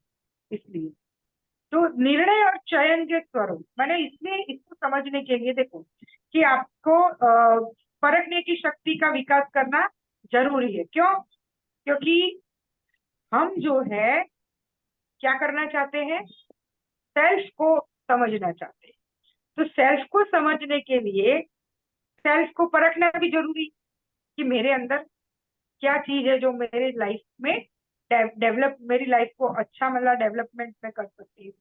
इसलिए। तो निर्णय और चयन के स्वरूप, मैंने इसमें इसको समझने के लिए देखो कि आपको परखने की शक्ति का विकास करना जरूरी है। क्यों? क्योंकि हम जो है क्या करना चाहते हैं, सेल्फ को समझना चाहते हैं। तो सेल्फ को समझने के लिए सेल्फ को परखना भी जरूरी, कि मेरे अंदर क्या चीज है जो मेरे लाइफ में डेवलप, मेरी लाइफ को अच्छा मतलब डेवलपमेंट में कर सकती है।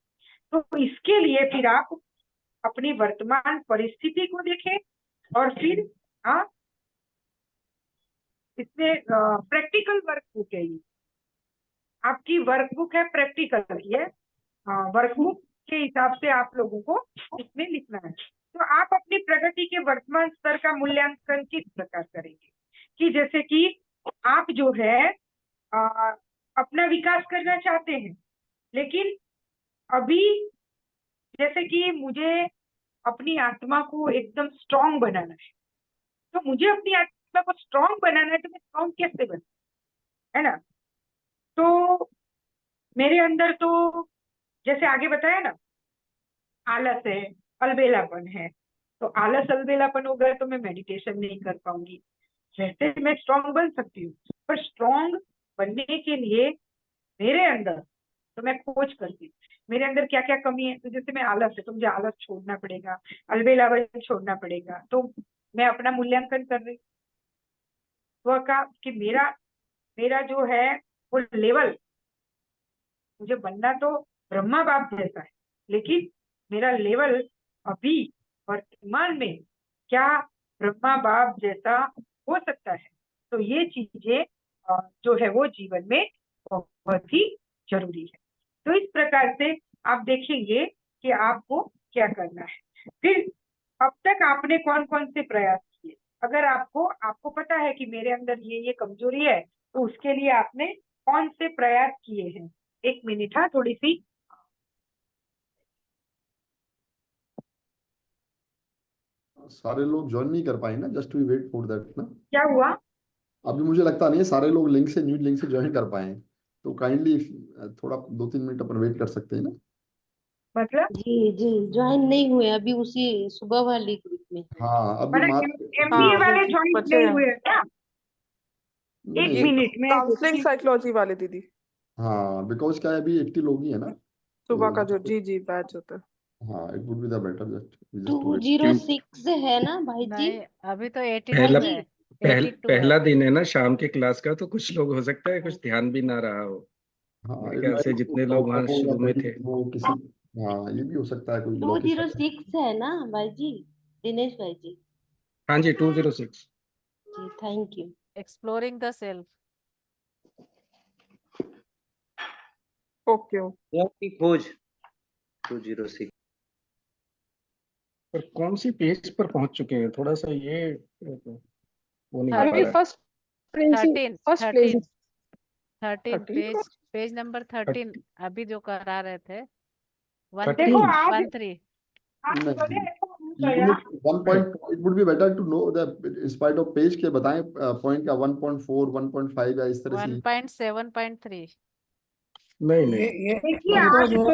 तो इसके लिए फिर आप अपनी वर्तमान परिस्थिति को देखें, और फिर इसमें प्रैक्टिकल वर्कबुक है ये, आपकी वर्कबुक है प्रैक्टिकल ये। वर्कबुक के हिसाब से आप लोगों को इसमें लिखना है। तो आप अपनी प्रगति के वर्तमान स्तर का मूल्यांकन किस प्रकार करेंगे, कि जैसे कि आप जो है अपना विकास करना चाहते हैं, लेकिन अभी जैसे कि मुझे अपनी आत्मा को एकदम स्ट्रांग बनाना है, तो मुझे अपनी आत्मा को स्ट्रांग बनाना है, तो मैं स्ट्रांग कैसे बनूं, है ना। तो मेरे अंदर तो जैसे आगे बताया ना, आलस है, अलबेलापन है। तो आलस अलबेलापन होगा तो मैं मेडिटेशन नहीं कर पाऊंगी। वैसे मैं स्ट्रांग बन सकती हूँ, पर स्ट्रांग बनने के लिए मेरे अंदर, तो मैं खोज करती हूँ मेरे अंदर क्या क्या कमी है। तो जैसे मैं आलस है, तो मुझे आलस छोड़ना पड़ेगा, अलबेलापन छोड़ना पड़ेगा। तो मैं अपना मूल्यांकन कर रही तो का कि मेरा मेरा जो है वो लेवल, मुझे बनना तो ब्रह्मा बाप जैसा है, लेकिन मेरा लेवल अभी वर्तमान में क्या ब्रह्मा बाप जैसा हो सकता है। तो ये चीजें जो है वो जीवन में बहुत ही जरूरी है। तो इस प्रकार से आप देखेंगे कि आपको क्या करना है। फिर अब तक आपने कौन कौन से प्रयास किए, अगर आपको पता है कि मेरे अंदर ये कमजोरी है, तो उसके लिए आपने कौन से प्रयास किए हैं। 1 मिनट, हाँ, थोड़ी सी सारे लोग ज्वाइन नहीं कर पाए ना, just we wait for that ना। क्या हुआ? अभी मुझे लगता नहीं है सारे लोग न्यू लिंक से ज्वाइन कर पाए हैं, तो काइंडली थोड़ा 2-3 मिनट अपन वेट कर सकते हैं ना। मतलब जी जी, ज्वाइन नहीं हुए अभी, उसी सुबह वाली ग्रुप में है। हाँ अभी मतलब एमबीए हाँ, वाले अभी ज्वाइन बचे नहीं हैं। हुए हैं क्या? एक नहीं। मिनट में काउंसलिंग साइकोलॉजी वाले दीदी, हाँ बिकॉज क्या है, अभी 80 लोग ही है ना, सुबह का तो जो जी बैच होता है। हाँ it would be the better just to wait. 206 है ना भाई जी? नहीं, अभी तो भाई 82 जी, है। 82 है। पहला दिन है ना शाम के क्लास का, तो कुछ लोग हो सकता है कुछ ध्यान भी ना रहा हो। हाँ मेरे ख्याल से जितने लोग वहाँ शुरू में थे। वो किसी, हाँ ये भी हो सकता है कोई ब्लॉकेज। 206 है ना भाई जी, दिनेश भाई जी? हाँ जी 206। जी, thank you. Exploring the self. Okay की खोज 206। पर कौन सी पेज पर पहुंच चुके हैं, थोड़ा सा ये वो नहीं हो पा अभी रहा है। First first place 13 13 page number 13 अभी जो करा रहे थे। देखो 13। आज 13 1 point, it would be better to know the in spite of page के बताएं पॉइंट का 1.4 1.5 या इस तरह से। 1.7.3 नहीं नहीं, देखिए, आज तो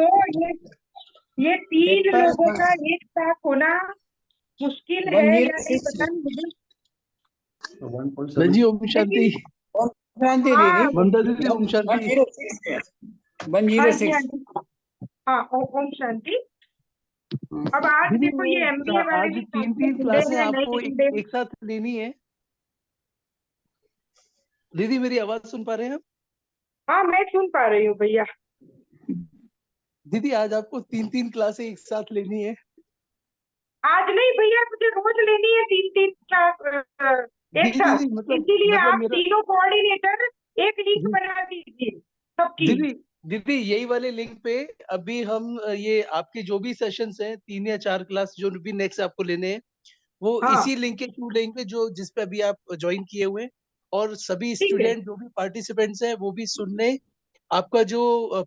ये 3 लोगों का एक साथ होना मुश्किल है या नहीं पता नहीं मुझे। 1.7 जी ओम शांति। शांति दीदी, हाँ, ममता दीदी ओम शांति। 106 हाँ जी, हाँ, ओम शांति। अब आज दीदी देखो ये एमबीए वाले आज भी 3 जुड़े क्लासें हैं, आपको नहीं जुड़े। एक साथ लेनी है। दीदी मेरी आवाज सुन पा रहे हैं आप? हाँ मैं सुन पा रही हूँ भैया। दीदी आज आपको 3-3 क्लासें एक साथ लेनी है। आज नहीं भैया, मुझे रोज लेनी है 3-3 क्लास एक जी साथ। दीदी इसीलिए मतलब आप मेरा तीनों कोऑर्डिनेटर एक लिंक जी, बना दीजिए सबकी। दीदी दीदी यही वाले लिंक पे अभी हम ये आपके जो भी सेशंस हैं 3 या 4 क्लास जो भी नेक्स्ट आपको लेने हैं वो हाँ इसी लिंक के थ्रू लेंगे जो जिस पे अभी आप ज्वाइन किए हुए हैं। और सभी ठीक है। स्टूडेंट जो भी पार्टिसिपेंट्स हैं वो भी सुनने आपका जो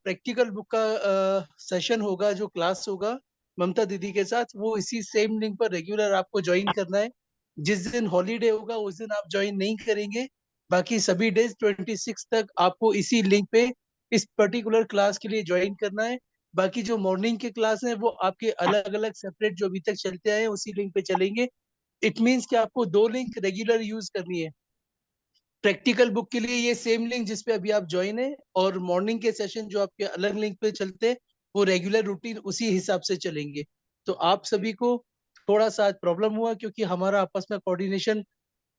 प्रैक्टिकल बुक का सेशन होगा, जो क्लास होगा ममता दीदी के साथ, वो इसी सेम लिंक पर रेगुलर आपको ज्वाइन करना है। जिस दिन हॉलीडे होगा उस दिन आप ज्वाइन नहीं करेंगे, बाकी सभी डेज 26 तक आपको इसी लिंक पे इस पर्टिकुलर क्लास के लिए ज्वाइन करना है। बाकी जो मॉर्निंग के क्लास हैं वो आपके अलग अलग सेपरेट जो अभी तक चलते आए हैं उसी लिंक पे चलेंगे। इट मीन्स कि आपको 2 लिंक रेगुलर यूज करनी है। प्रैक्टिकल बुक के लिए ये सेम लिंक जिस पे अभी आप ज्वाइन है, और मॉर्निंग के सेशन जो आपके अलग लिंक पे चलते हैं वो रेगुलर रूटीन उसी हिसाब से चलेंगे। तो आप सभी को थोड़ा सा प्रॉब्लम हुआ क्योंकि हमारा आपस में कोऑर्डिनेशन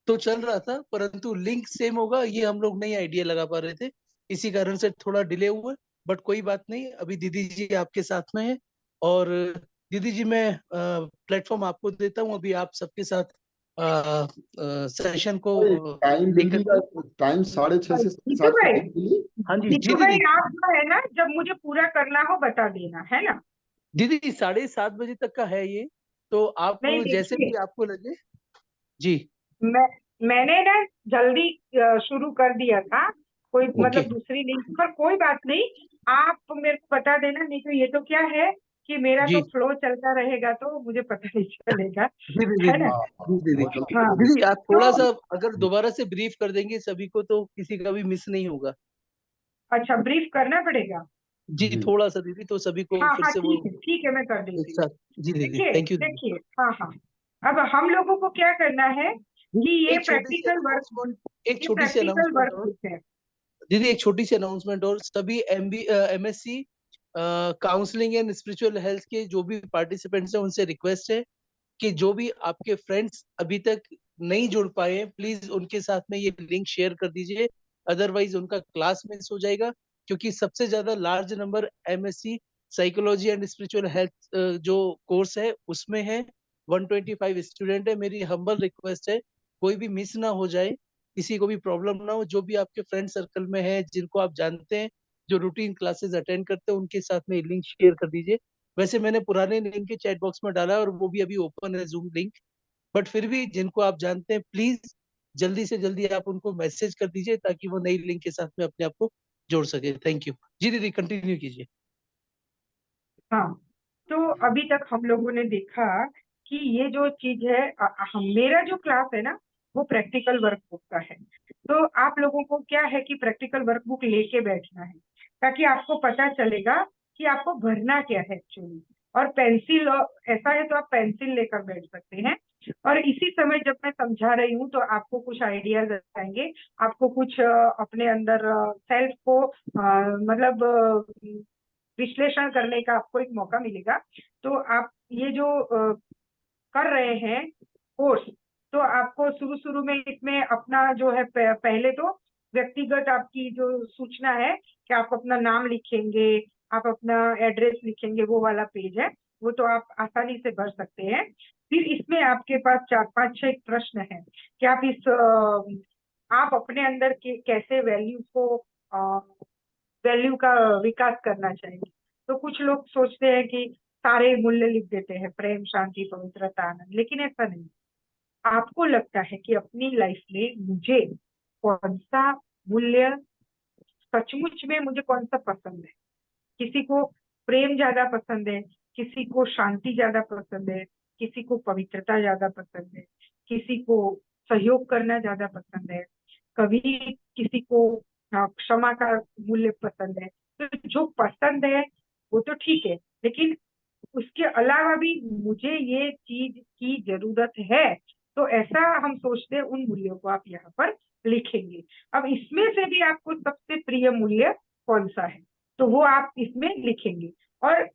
तो चल रहा था परंतु लिंक सेम होगा ये हम लोग नहीं आइडिया लगा पा रहे थे, इसी कारण से थोड़ा डिले हुआ। बट कोई बात नहीं, अभी दीदी जी आपके साथ में है। और दीदी जी मैं प्लेटफॉर्म आपको देता हूँ, अभी आप सबके साथ सेशन को टाइम लेकर बिल्डी का के। टाइम 6:30 से जीतू 7 भाई, के लिए। हाँ जी जीतू दीदी भाई जी। आप जो है ना, जब मुझे पूरा करना हो बता देना, है ना। दीदी 7:30 बजे तक का है ये, तो आप नहीं जैसे देखिए, भी आपको लगे। जी मैं मैंने ना जल्दी शुरू कर दिया था, कोई ओके मतलब दूसरी लिंक पर, कोई बात नहीं। आप मेरे को बता देना, नहीं तो ये तो क्या है कि मेरा जी तो फ्लो चलता रहेगा तो मुझे पता नहीं चलेगा, जी दीदी है जी ना। हाँ जी दीदी बहुत जल्दी हाँ करेंगे। दीदी आप तो थोड़ा सा अगर दोबारा से ब्रीफ कर देंगे सभी को तो किसी का भी मिस नहीं होगा। अच्छा, ब्रीफ करना पड़ेगा। जी जी थोड़ा सा दीदी तो सभी को हाँ फिर हाँ से वो ठीक है मैं कर एक देती हूँ। साथ। जी दीदी देखिए थैंक यू दीदी। देखिए, हाँ हाँ, अब हम लोगों को क्या करना है कि दीदी ये एक छोटी सी प्रैक्टिकल वर्क, अनाउंसमेंट, एक ये छोटी सी प्रैक्टिकल अनाउंसमेंट और वर्कबुक है। दीदी एक छोटी सी अनाउंसमेंट और सभी MSc counselling and spiritual health के जो भी पार्टिसिपेंट्स हैं उनसे रिक्वेस्ट है कि जो भी आपके फ्रेंड्स अभी तक नहीं जुड़ पाए हैं प्लीज उनके साथ में ये लिंक शेयर कर दीजिए, अदरवाइज उनका क्लास मिस हो जाएगा। क्योंकि सबसे ज्यादा large number MSc psychology and spiritual health जो कोर्स है उसमें है, 125 स्टूडेंट है। मेरी हम्बल रिक्वेस्ट है कोई भी मिस ना हो जाए, किसी को भी प्रॉब्लम ना हो। जो भी आपके फ्रेंड सर्कल में है जिनको आप जानते हैं जो रूटीन क्लासेस अटेंड करते हैं उनके साथ में लिंक शेयर कर दीजिए। वैसे मैंने पुराने लिंक के चैट बॉक्स में डाला है और वो भी अभी ओपन है जूम लिंक, बट फिर भी जिनको आप जानते हैं प्लीज जल्दी से जल्दी आप उनको मैसेज कर दीजिए ताकि वो नई लिंक के साथ में अपने आप को जोड़ सके। थैंक यू जी दीदी कंटिन्यू कीजिए। हाँ, तो अभी तक हम लोगों ने देखा कि ये जो चीज है, मेरा जो क्लास है ना वो प्रैक्टिकल वर्कबुक का है। तो आप लोगों को क्या है कि प्रैक्टिकल वर्कबुक लेके बैठना है, ताकि आपको पता चलेगा कि आपको भरना क्या है एक्चुअली। और पेंसिल, ऐसा है तो आप पेंसिल लेकर बैठ सकते हैं। और इसी समय जब मैं समझा रही हूँ तो आपको कुछ आइडियाज आएंगे, आपको कुछ अपने अंदर सेल्फ को मतलब विश्लेषण करने का आपको एक मौका मिलेगा। तो आप ये जो कर रहे हैं कोर्स, तो आपको शुरू शुरू में इसमें अपना जो है पहले तो व्यक्तिगत आपकी जो सूचना है कि आप अपना नाम लिखेंगे, आप अपना एड्रेस लिखेंगे, वो वाला पेज है, वो तो आप आसानी से भर सकते हैं। फिर इसमें आपके पास 4-5-6 प्रश्न है कि आप आप अपने अंदर के कैसे वैल्यू का विकास करना चाहिए। तो कुछ लोग सोचते हैं कि सारे मूल्य लिख देते हैं, प्रेम, शांति, पवित्रता, आनंद, लेकिन ऐसा नहीं। आपको लगता है कि अपनी लाइफ में मुझे कौन सा मूल्य, सचमुच में मुझे कौन सा पसंद है। किसी को प्रेम ज्यादा पसंद है, किसी को शांति ज्यादा पसंद है, किसी को पवित्रता ज्यादा पसंद है, किसी को सहयोग करना ज्यादा पसंद है, कभी किसी को क्षमा का मूल्य पसंद है। तो जो पसंद है वो तो ठीक है, लेकिन उसके अलावा भी मुझे ये चीज की जरूरत है, तो ऐसा हम सोचते हैं, उन मूल्यों को आप यहाँ पर लिखेंगे। अब इसमें से भी आपको सबसे प्रिय मूल्य कौन सा है तो वो आप इसमें लिखेंगे। और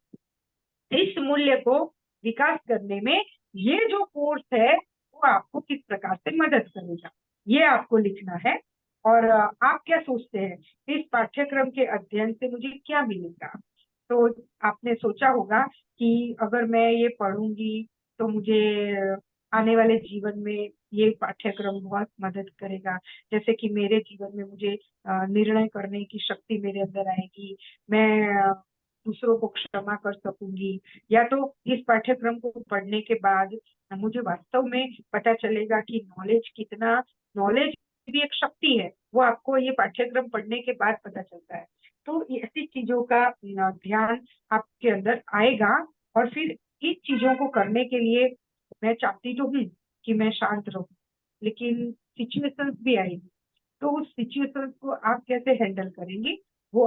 इस मूल्य को विकास करने में ये जो कोर्स है वो आपको किस प्रकार से मदद करेगा, ये आपको लिखना है। और आप क्या सोचते हैं इस पाठ्यक्रम के अध्ययन से मुझे क्या मिलेगा? तो आपने सोचा होगा कि अगर मैं ये पढ़ूंगी तो मुझे आने वाले जीवन में ये पाठ्यक्रम बहुत मदद करेगा। जैसे कि मेरे जीवन में मुझे निर्णय करने की शक्ति मेरे अंदर आएगी, मैं दूसरों को क्षमा कर सकूंगी, या तो इस पाठ्यक्रम को पढ़ने के बाद मुझे वास्तव में पता चलेगा कि नॉलेज भी एक शक्ति है, वो आपको ये पाठ्यक्रम पढ़ने के बाद पता चलता है। तो ऐसी चीजों का ध्यान आपके अंदर आएगा, और फिर इन चीजों को करने के लिए मैं चाहती तो हूँ कि मैं शांत रहूं, लेकिन सिचुएशंस भी आएगी, तो उस सिचुएशंस को आप कैसे हैंडल करेंगे वो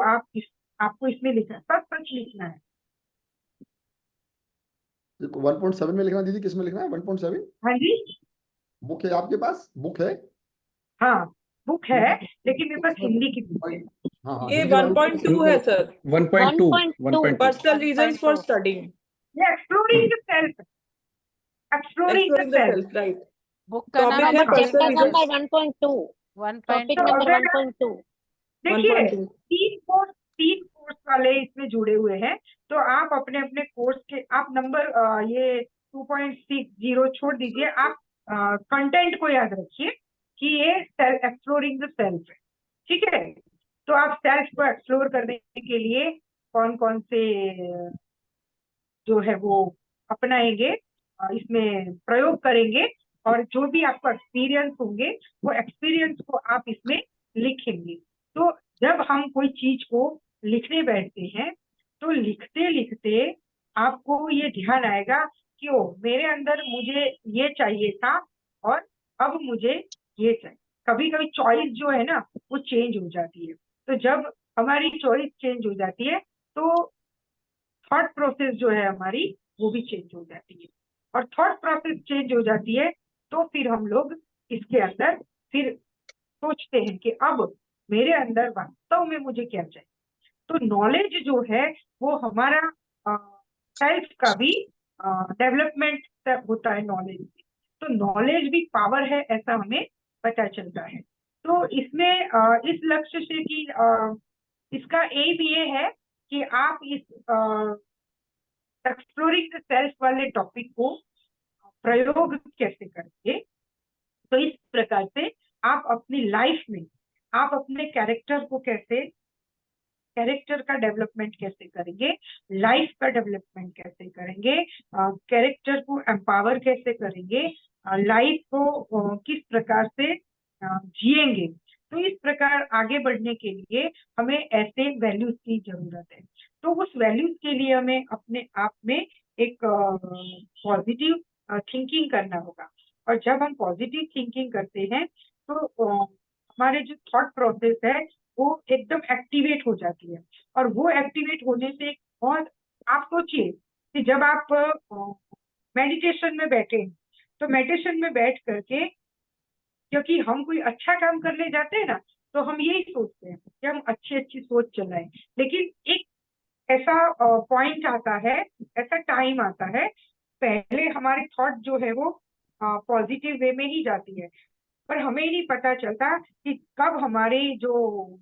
आपको इसमें लिखना, सच लिखना है। 1.7 में लिखना दीदी, किस में लिखना है 1.7? हाँ जी, बुक है आपके पास? बुक है? हाँ बुक है, लेकिन मेरे पास हिंदी की बुक है। हाँ ये हिंदी वाली 1.2 है सर, 1.2 पर्सनल रीजंस फॉर स्टडिंग, ये exploring the self, exploring the exploring the self. Self, right. Book का नाम टॉपिक है है chapter personal number reasons 1.2, 1.2 topic तो नंबर अगर 1.2। देखिए 1.2। तीन कोर्स वाले इसमें जुड़े हुए हैं, तो आप अपने अपने कोर्स के आप नंबर ये 2.60 छोड़ दीजिए, आप कंटेंट को याद रखिए कि ये एक्सप्लोरिंग द सेल्फ है, ठीक है? तो आप सेल्फ को एक्सप्लोर करने के लिए कौन कौन से जो है वो अपनाएंगे, इसमें प्रयोग करेंगे, और जो भी आपका एक्सपीरियंस होंगे वो एक्सपीरियंस को आप इसमें लिखेंगे। तो जब हम कोई चीज को लिखने बैठते हैं तो लिखते लिखते आपको ये ध्यान आएगा कि ओ मेरे अंदर मुझे ये चाहिए था और अब मुझे ये चाहिए। कभी कभी चॉइस जो है ना वो चेंज हो जाती है, तो जब हमारी चॉइस चेंज हो जाती है तो थॉट प्रोसेस जो है हमारी वो भी चेंज हो जाती है, और थॉट प्रोसेस चेंज हो जाती है तो फिर हम लोग इसके अंदर फिर सोचते हैं कि अब मेरे अंदर वास्तव में मुझे क्या चाहिए। तो नॉलेज जो है वो हमारा सेल्फ का भी डेवलपमेंट होता है नॉलेज से, तो नॉलेज भी पावर है ऐसा हमें पता चलता है। तो इसमें इस लक्ष्य से कि इसका एम ये है कि आप इस एक्सप्लोरिंग द सेल्फ वाले टॉपिक को प्रयोग कैसे करेंगे, तो इस प्रकार से आप अपनी लाइफ में आप अपने कैरेक्टर का डेवलपमेंट कैसे करेंगे, लाइफ का डेवलपमेंट कैसे करेंगे, कैरेक्टर को एम्पावर कैसे करेंगे, लाइफ को किस प्रकार से जिएंगे। तो इस प्रकार आगे बढ़ने के लिए हमें ऐसे वैल्यूज की जरूरत है। तो उस वैल्यूज के लिए हमें अपने आप में एक पॉजिटिव थिंकिंग करना होगा, और जब हम पॉजिटिव थिंकिंग करते हैं तो हमारे जो थॉट प्रोसेस है वो एकदम एक्टिवेट हो जाती है, और वो एक्टिवेट होने से बहुत, आप सोचिए कि जब आप मेडिटेशन में बैठे तो मेडिटेशन में बैठ करके क्योंकि हम कोई अच्छा काम करने जाते हैं ना तो हम यही सोचते हैं कि हम अच्छी सोच चलाएं, लेकिन एक ऐसा पॉइंट आता है, ऐसा टाइम आता है, पहले हमारी थॉट जो है वो पॉजिटिव वे में ही जाती है, पर हमें नहीं पता चलता कि कब हमारी जो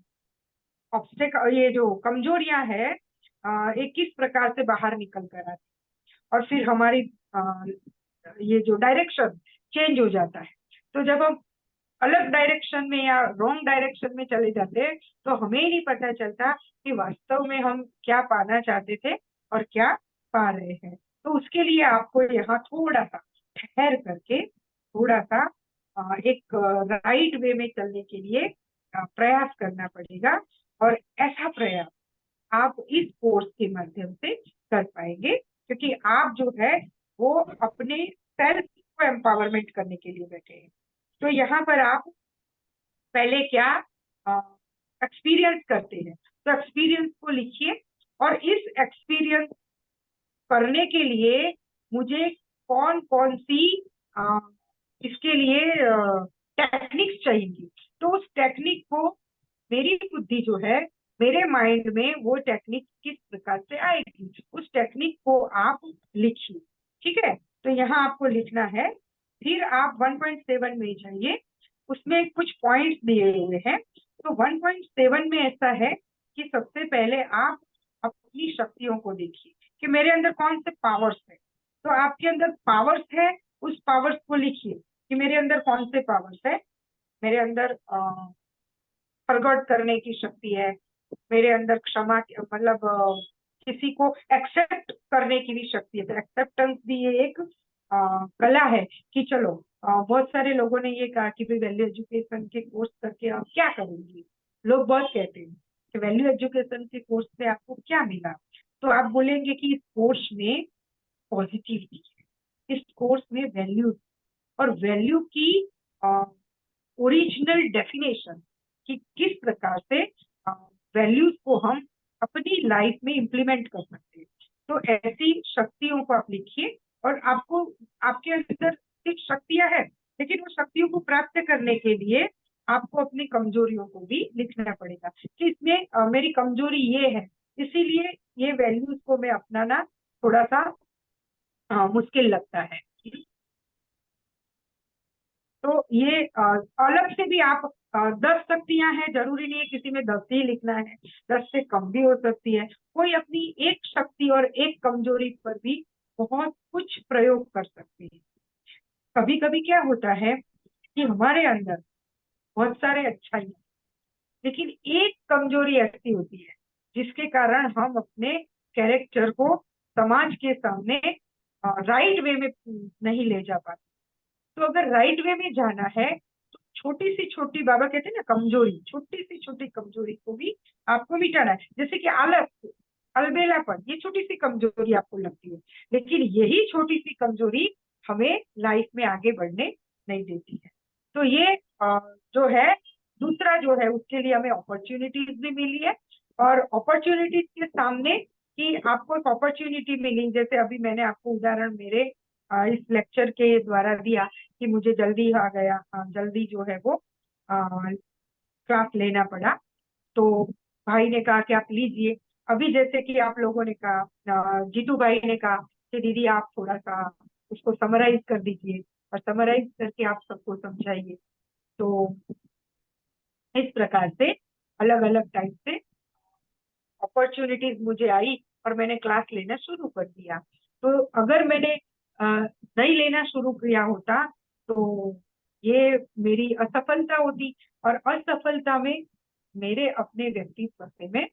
ये जो कमजोरियां है ये किस प्रकार से बाहर निकल कर आती, और फिर हमारी ये जो डायरेक्शन चेंज हो जाता है। तो जब हम अलग डायरेक्शन में या रॉन्ग डायरेक्शन में चले जाते हैं तो हमें ही नहीं पता चलता कि वास्तव में हम क्या पाना चाहते थे और क्या पा रहे हैं। तो उसके लिए आपको यहाँ थोड़ा सा ठहर करके थोड़ा सा एक राइट वे में चलने के लिए प्रयास करना पड़ेगा, और ऐसा प्रयास आप इस कोर्स के माध्यम से कर पाएंगे, क्योंकि आप जो है वो अपने सेल्फ को एम्पावरमेंट करने के लिए बैठे हैं। तो यहाँ पर आप पहले क्या एक्सपीरियंस करते हैं, तो एक्सपीरियंस को लिखिए, और इस एक्सपीरियंस करने के लिए मुझे कौन कौन सी इसके लिए टेक्निक्स चाहिए, तो उस टेक्निक को मेरी बुद्धि जो है मेरे माइंड में वो टेक्निक किस प्रकार से आएगी, उस टेक्निक को आप लिखिए, ठीक है? तो यहाँ आपको लिखना है। फिर आप 1.7 में जाइए, उसमें कुछ पॉइंट्स दिए हुए हैं। तो 1.7 में ऐसा है कि सबसे पहले आप अपनी शक्तियों को देखिए कि मेरे अंदर कौन से पावर्स है। तो आपके अंदर पावर्स है, उस पावर्स को लिखिए कि मेरे अंदर कौन से पावर्स है। मेरे अंदर फॉरगॉट करने की शक्ति है, मेरे अंदर क्षमा मतलब किसी को एक्सेप्ट करने की भी शक्ति है। तो एक्सेप्टेंस भी ये एक कला है कि चलो बहुत सारे लोगों ने ये कहा कि भाई वैल्यू एजुकेशन के कोर्स करके आप क्या करेंगे। लोग बहुत कहते हैं कि वैल्यू एजुकेशन के कोर्स से आपको क्या मिला। तो आप बोलेंगे कि इस कोर्स में पॉजिटिविटी है, इस कोर्स में वैल्यू और वैल्यू की ओरिजिनल डेफिनेशन कि किस प्रकार से वैल्यूज को हम अपनी लाइफ में इम्प्लीमेंट कर सकते हैं। तो ऐसी शक्तियों को आप लिखिए और आपको आपके अंदर सिर्फ शक्तियां हैं, लेकिन वो शक्तियों को प्राप्त करने के लिए आपको अपनी कमजोरियों को भी लिखना पड़ेगा कि इसमें मेरी कमजोरी ये है, इसीलिए ये वैल्यूज को मैं अपनाना थोड़ा सा मुश्किल लगता है। तो ये अलग से भी आप 10 शक्तियां हैं, जरूरी नहीं है किसी में 10 ही लिखना है, 10 से कम भी हो सकती है। कोई अपनी एक शक्ति और एक कमजोरी पर भी बहुत कुछ प्रयोग कर सकते हैं। कभी कभी क्या होता है कि हमारे अंदर बहुत सारे अच्छाई, लेकिन एक कमजोरी ऐसी होती है जिसके कारण हम अपने कैरेक्टर को समाज के सामने राइट वे में नहीं ले जा पाते। तो अगर राइट वे में जाना है तो छोटी सी छोटी, बाबा कहते हैं ना कमजोरी, छोटी सी छोटी कमजोरी को भी आपको मिटाना है। जैसे कि आलस, अलबेलापन, ये छोटी सी कमजोरी आपको लगती है, लेकिन यही छोटी सी कमजोरी हमें लाइफ में आगे बढ़ने नहीं देती है। तो ये जो है दूसरा जो है उसके लिए हमें अपॉर्चुनिटीज भी मिली है। और अपॉर्चुनिटीज के सामने कि आपको एक अपॉर्चुनिटी मिली, जैसे अभी मैंने आपको उदाहरण मेरे इस लेक्चर के द्वारा दिया कि मुझे जल्दी आ गया, जल्दी जो है वो क्लास लेना पड़ा। तो भाई ने कहा कि आप लीजिए। अभी जैसे कि आप लोगों ने कहा, जीतू भाई ने कहा कि दीदी आप थोड़ा सा उसको समराइज कर दीजिए और समराइज करके आप सबको समझाइए। तो इस प्रकार से अलग अलग टाइप से अपॉर्चुनिटीज मुझे आई और मैंने क्लास लेना शुरू कर दिया। तो अगर मैंने नहीं लेना शुरू किया होता तो ये मेरी असफलता होती, और असफलता में मेरे अपने व्यक्तित्व से में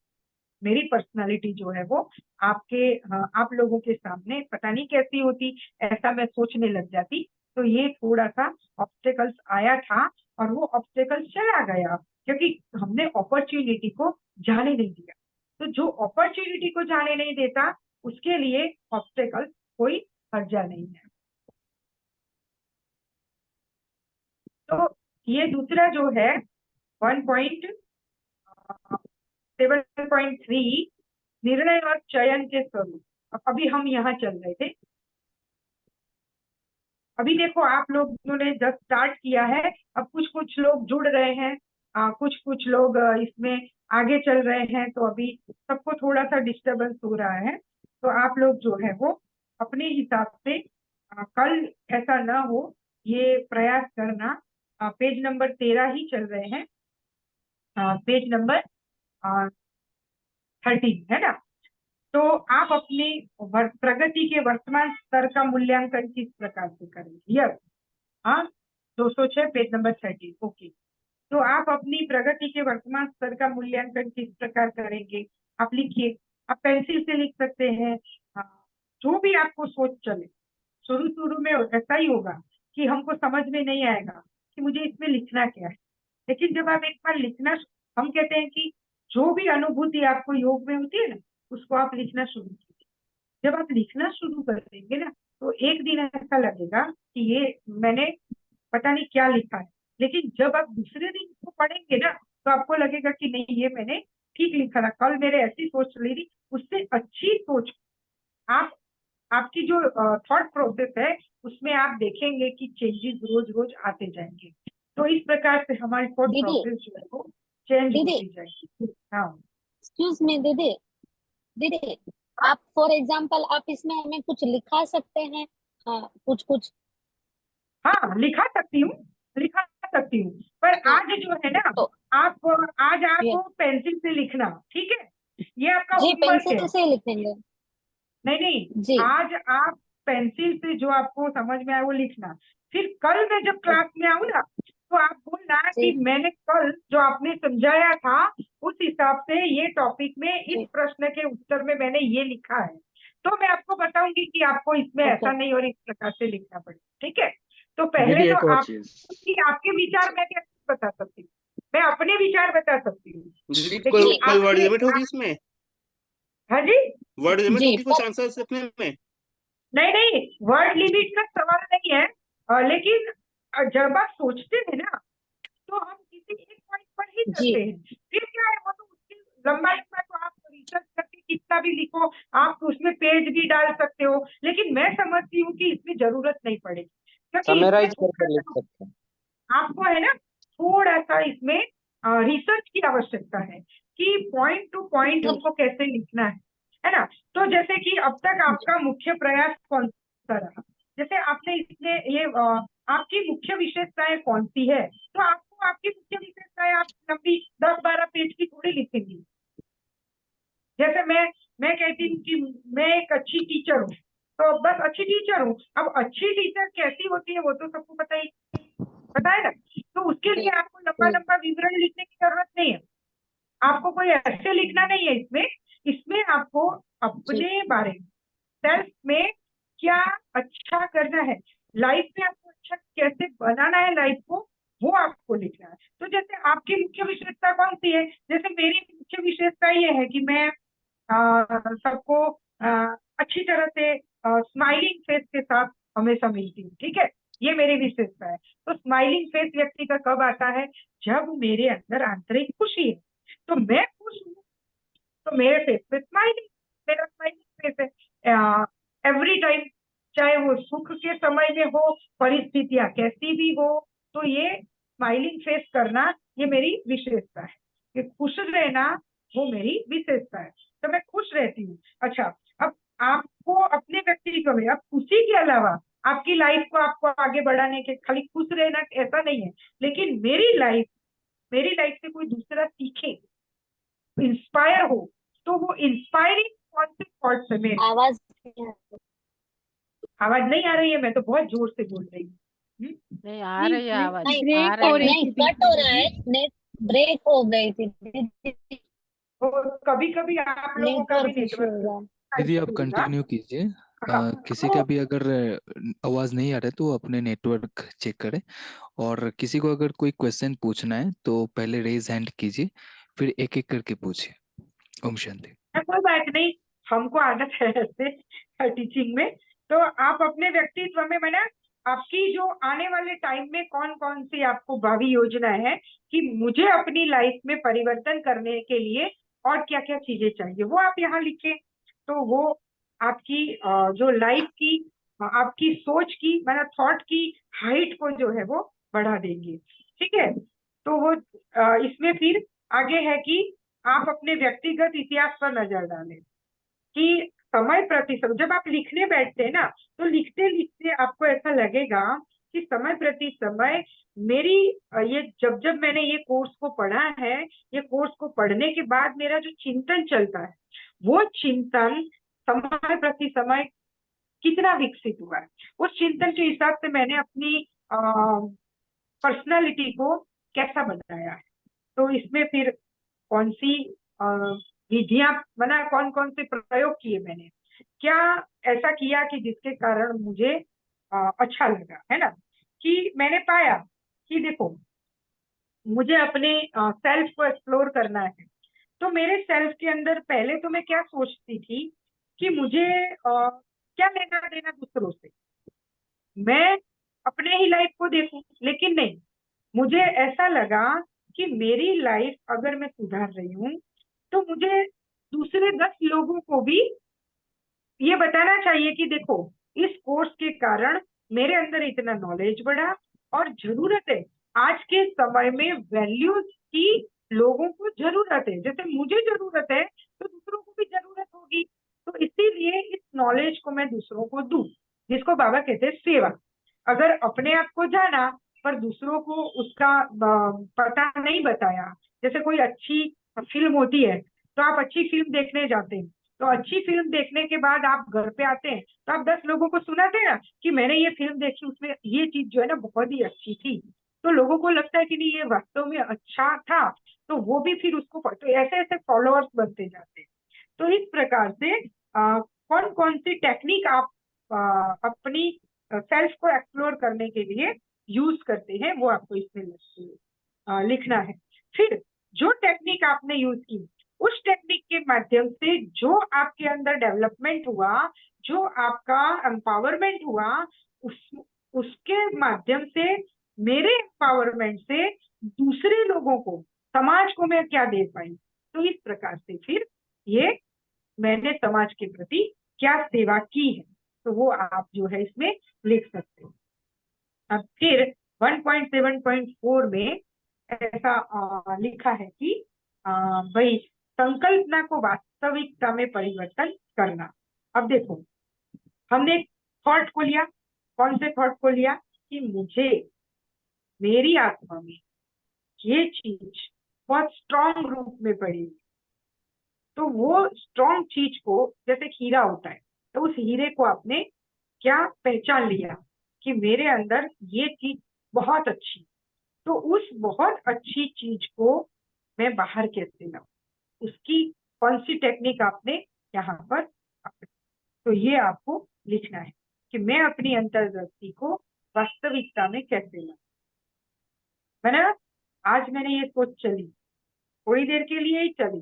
मेरी पर्सनालिटी जो है वो आप लोगों के सामने पता नहीं कैसी होती, ऐसा मैं सोचने लग जाती। तो ये थोड़ा सा ऑब्स्टेकल्स आया था और वो ऑब्स्टेकल्स चला गया क्योंकि हमने अपॉर्चुनिटी को जाने नहीं दिया। तो जो अपॉर्चुनिटी को जाने नहीं देता उसके लिए ऑब्स्टेकल्स कोई हर्जा नहीं है। तो ये दूसरा जो है 1.7.3 निर्णय और चयन के स्वरूप। अभी हम यहाँ चल रहे थे। अभी देखो आप लोगों ने जस्ट स्टार्ट किया है, अब कुछ कुछ लोग जुड़ रहे हैं, कुछ कुछ लोग इसमें आगे चल रहे हैं। तो अभी सबको थोड़ा सा डिस्टरबेंस हो रहा है। तो आप लोग जो है वो अपने हिसाब से कल ऐसा ना हो ये प्रयास करना। पेज नंबर 13 ही चल रहे हैं, पेज नंबर 13 है ना। तो आप अपनी प्रगति के वर्तमान स्तर का मूल्यांकन किस प्रकार से करेंगे? यस, हाँ 206 पेज नंबर 13। ओके, तो आप अपनी प्रगति के वर्तमान स्तर का मूल्यांकन किस प्रकार करेंगे? आप लिखिए, आप पेंसिल से लिख सकते हैं, जो भी आपको सोच चले। शुरू में ऐसा ही होगा कि हमको समझ में नहीं आएगा कि मुझे इसमें लिखना क्या है, लेकिन जब आप एक बार लिखना, हम कहते हैं कि जो भी अनुभूति आपको योग में होती है ना उसको आप लिखना शुरू कीजिए। जब आप लिखना शुरू कर देंगे ना तो एक दिन ऐसा लगेगा कि ये मैंने पता नहीं क्या लिखा है, लेकिन जब आप दूसरे दिन को पढ़ेंगे ना तो आपको लगेगा कि नहीं ये मैंने ठीक लिखा था, कल मेरे ऐसी सोच चली थी, उससे अच्छी सोच आपकी जो थॉट प्रोसेस है उसमें आप देखेंगे कि चेंजेस रोज रोज आते जाएंगे। तो इस प्रकार से हमारी थॉट प्रोसेस जो है वो चेंज होती जाएगी। हाँ एक्सक्यूज मी दीदी आप फॉर एग्जांपल आप इसमें हमें कुछ लिखा सकते हैं? कुछ हाँ लिखा सकती हूँ, लिखा सकती हूँ, पर आज जो है ना, तो आप आज आप ये पेंसिल से लिखना, ठीक है? ये आपका जी होमवर्क है। पेंसिल से ही लिखेंगे नहीं नहीं, जी। आज आप पेंसिल से जो आपको समझ में आए वो लिखना। फिर कल मैं जब क्लास में आऊँ ना, तो आप बोलना कि जी मैंने कल जो आपने समझाया था उस हिसाब से ये टॉपिक में इस जी प्रश्न के उत्तर में मैंने ये लिखा है, तो मैं आपको बताऊंगी कि आपको इसमें ऐसा ओके नहीं और इस प्रकार से लिखना पड़ेगा, ठीक है? तो दीदी पहले एक तो और आप चीज आपके विचार मैं कैसे बता सकती हूँ? मैं अपने विचार बता सकती हूँ, दीदी लेकिन कोई जी वर्ड लिमिट होगी आपके इसमें? हाँ जी, वर्ड लिमिट जी होगी कुछ आंसर लिखने में? नहीं नहीं, वर्ड लिमिट का सवाल नहीं है, लेकिन जब आप सोचते हैं ना, तो हम किसी एक पॉइंट पर ही जी चलते हैं। फिर क्या है, वो तो उसकी लंबाई में तो आप रिसर्च करके कितना भी लिखो, आप उसमें पेज भी डाल सकते हो, लेकिन मैं समझती हूँ कि इसमें जरूरत नहीं पड़ेगी, क्योंकि इसमें समराइज थोड़ा करके लिख सा सकते हैं। आपको है ना, थोड़ा सा इसमें रिसर्च की आवश्यकता है कि पॉइंट टू पॉइंट हमको कैसे लिखना है ना? तो जैसे कि अब तक आपका मुख्य प्रयास कौन सा रहा? जैसे आपने इसमें ये आपकी मुख्य विशेषताएं कौन सी है, तो आपको आपकी मुख्य विशेषताएं आप लंबी 10-12 पेज की थोड़ी लिखेंगी। जैसे मैं कहती हूँ कि मैं एक अच्छी टीचर हूँ, तो बस अच्छी टीचर हूँ। अब अच्छी टीचर कैसी होती है वो तो सबको पता है ना, तो उसके लिए आपको लंबा लंबा विवरण लिखने की जरूरत नहीं है, आपको कोई ऐसे लिखना नहीं है। इसमें इसमें आपको अपने बारे में, सेल्फ में क्या अच्छा करना है, लाइफ में आपको अच्छा कैसे बनाना है लाइफ को, वो आपको लिखना है। तो जैसे आपकी मुख्य विशेषता कौन सी है? जैसे मेरी मुख्य विशेषता ये है कि मैं सबको अच्छी तरह से स्माइलिंग फेस के साथ हमेशा मिलती हूँ, ठीक है? ये मेरी विशेषता है। तो स्माइलिंग फेस व्यक्ति का कब आता है? जब मेरे अंदर आंतरिक खुशी है, तो मैं खुश हूँ तो मेरे फेस पे स्माइलिंग, मेरा स्माइलिंग फेस है एवरी टाइम, चाहे वो सुख के समय में हो, परिस्थितियां कैसी भी हो, तो ये स्माइलिंग फेस करना ये मेरी विशेषता है, कि खुश रहना वो मेरी विशेषता है, तो मैं खुश रहती हूँ। अच्छा, अब आपको अपने व्यक्तित्व में, अब खुशी के अलावा आपकी लाइफ को आपको आगे बढ़ाने के, खाली खुश रहना ऐसा नहीं है, लेकिन मेरी लाइफ से कोई दूसरा सीखे, इंस्पायर हो, तो वो इंस्पायरिंग कौन से थॉट्स है मेरे? आवाज आवाज नहीं आ रही है? मैं तो बहुत जोर से बोल रही हूँ। नहीं आ रही है आवाज, नहीं आ ब्रेक हो रही है। रही नहीं थी कट हो रहा है, दीदी। नेट ब्रेक हो गई थी दीदी, और कभी कभी आप लोगों का भी नेटवर्क इशू नेटवर्क होगा। दीदी आप कंटिन्यू कीजिए। किसी का भी अगर आवाज नहीं आ रहा है तो अपने नेटवर्क चेक करें, और किसी को अगर कोई क्वेश्चन पूछना है तो पहले रेज हैंड कीजिए, फिर एक एक करके पूछिए। ओम शांति। कोई बात नहीं, हमको आदत है ऐसे टीचिंग में। तो आप अपने व्यक्तित्व में बना, आपकी जो आने वाले टाइम में कौन कौन सी आपको भावी योजना है कि मुझे अपनी लाइफ में परिवर्तन करने के लिए और क्या क्या चीजें चाहिए, वो आप यहाँ लिखें। तो वो आपकी जो लाइफ की आपकी सोच की, मतलब थॉट की हाइट को जो है वो बढ़ा देंगे, ठीक है? तो वो इसमें फिर आगे है कि आप अपने व्यक्तिगत इतिहास पर नजर डालें कि समय प्रति समय, जब आप लिखने बैठते हैं ना, तो लिखते लिखते आपको ऐसा लगेगा कि समय प्रति समय मेरी ये जब जब मैंने ये कोर्स को पढ़ा है, ये कोर्स को पढ़ने के बाद मेरा जो चिंतन चलता है, वो चिंतन समय प्रति समय कितना विकसित हुआ है, उस चिंतन के हिसाब से मैंने अपनी पर्सनालिटी को कैसा बनाया है। तो इसमें फिर कौन सी विधियां बना, कौन कौन से प्रयोग किए मैंने, क्या ऐसा किया कि जिसके कारण मुझे अच्छा लगा, है ना? कि मैंने पाया कि देखो, मुझे अपने सेल्फ को एक्सप्लोर करना है, तो मेरे सेल्फ के अंदर पहले तो मैं क्या सोचती थी कि मुझे क्या लेना देना दूसरों से, मैं अपने ही लाइफ को देखूं, लेकिन नहीं, मुझे ऐसा लगा कि मेरी लाइफ अगर मैं सुधार रही हूँ तो मुझे दूसरे 10 लोगों को भी ये बताना चाहिए कि देखो, इस कोर्स के कारण मेरे अंदर इतना नॉलेज बढ़ा, और जरूरत है आज के समय में वैल्यूज की, लोगों को जरूरत है, जैसे मुझे जरूरत है तो दूसरों को भी जरूरत होगी। तो इसीलिए इस नॉलेज को मैं दूसरों को दूं, जिसको बाबा कहते हैं सेवा। अगर अपने आप को जाना पर दूसरों को उसका पता नहीं बताया। जैसे कोई अच्छी फिल्म होती है तो आप अच्छी फिल्म देखने जाते हैं, तो अच्छी फिल्म देखने के बाद आप घर पे आते हैं तो आप 10 लोगों को सुनाते हैं ना कि मैंने ये फिल्म देखी, उसमें ये चीज जो है ना बहुत ही अच्छी थी। तो लोगों को लगता है कि नहीं ये वास्तव में अच्छा था, तो वो भी फिर उसको तो ऐसे ऐसे फॉलोअर्स बनते जाते हैं। तो इस प्रकार से कौन कौन सी टेक्निक आप अपनी सेल्फ को एक्सप्लोर करने के लिए यूज करते हैं वो आपको इसमें लिखना है। फिर जो टेक्निक आपने यूज की उस टेक्निक के माध्यम से जो आपके अंदर डेवलपमेंट हुआ, जो आपका एम्पावरमेंट हुआ, उसके माध्यम से मेरे एम्पावरमेंट से दूसरे लोगों को, समाज को मैं क्या दे पाई। तो इस प्रकार से फिर ये मैंने समाज के प्रति क्या सेवा की है, तो वो आप जो है इसमें लिख सकते हैं। अब फिर 1.7.4 में ऐसा लिखा है कि भाई संकल्पना को वास्तविकता में परिवर्तन करना। अब देखो, हमने थॉट को लिया, कौन से थॉट को लिया कि मुझे मेरी आत्मा में ये चीज बहुत स्ट्रॉन्ग रूप में पड़ी, तो वो स्ट्रॉन्ग चीज को, जैसे हीरा होता है, तो उस हीरे को आपने क्या पहचान लिया कि मेरे अंदर ये चीज बहुत अच्छी, तो उस बहुत अच्छी चीज को मैं बाहर कैसे लाऊं, उसकी कौन सी टेक्निक आपने यहाँ पर तो ये आपको लिखना है कि मैं अपनी अंतर्दृष्टि को वास्तविकता में कैसे लाऊं। मैंने आज मैंने ये सोच चली, थोड़ी देर के लिए ही चली,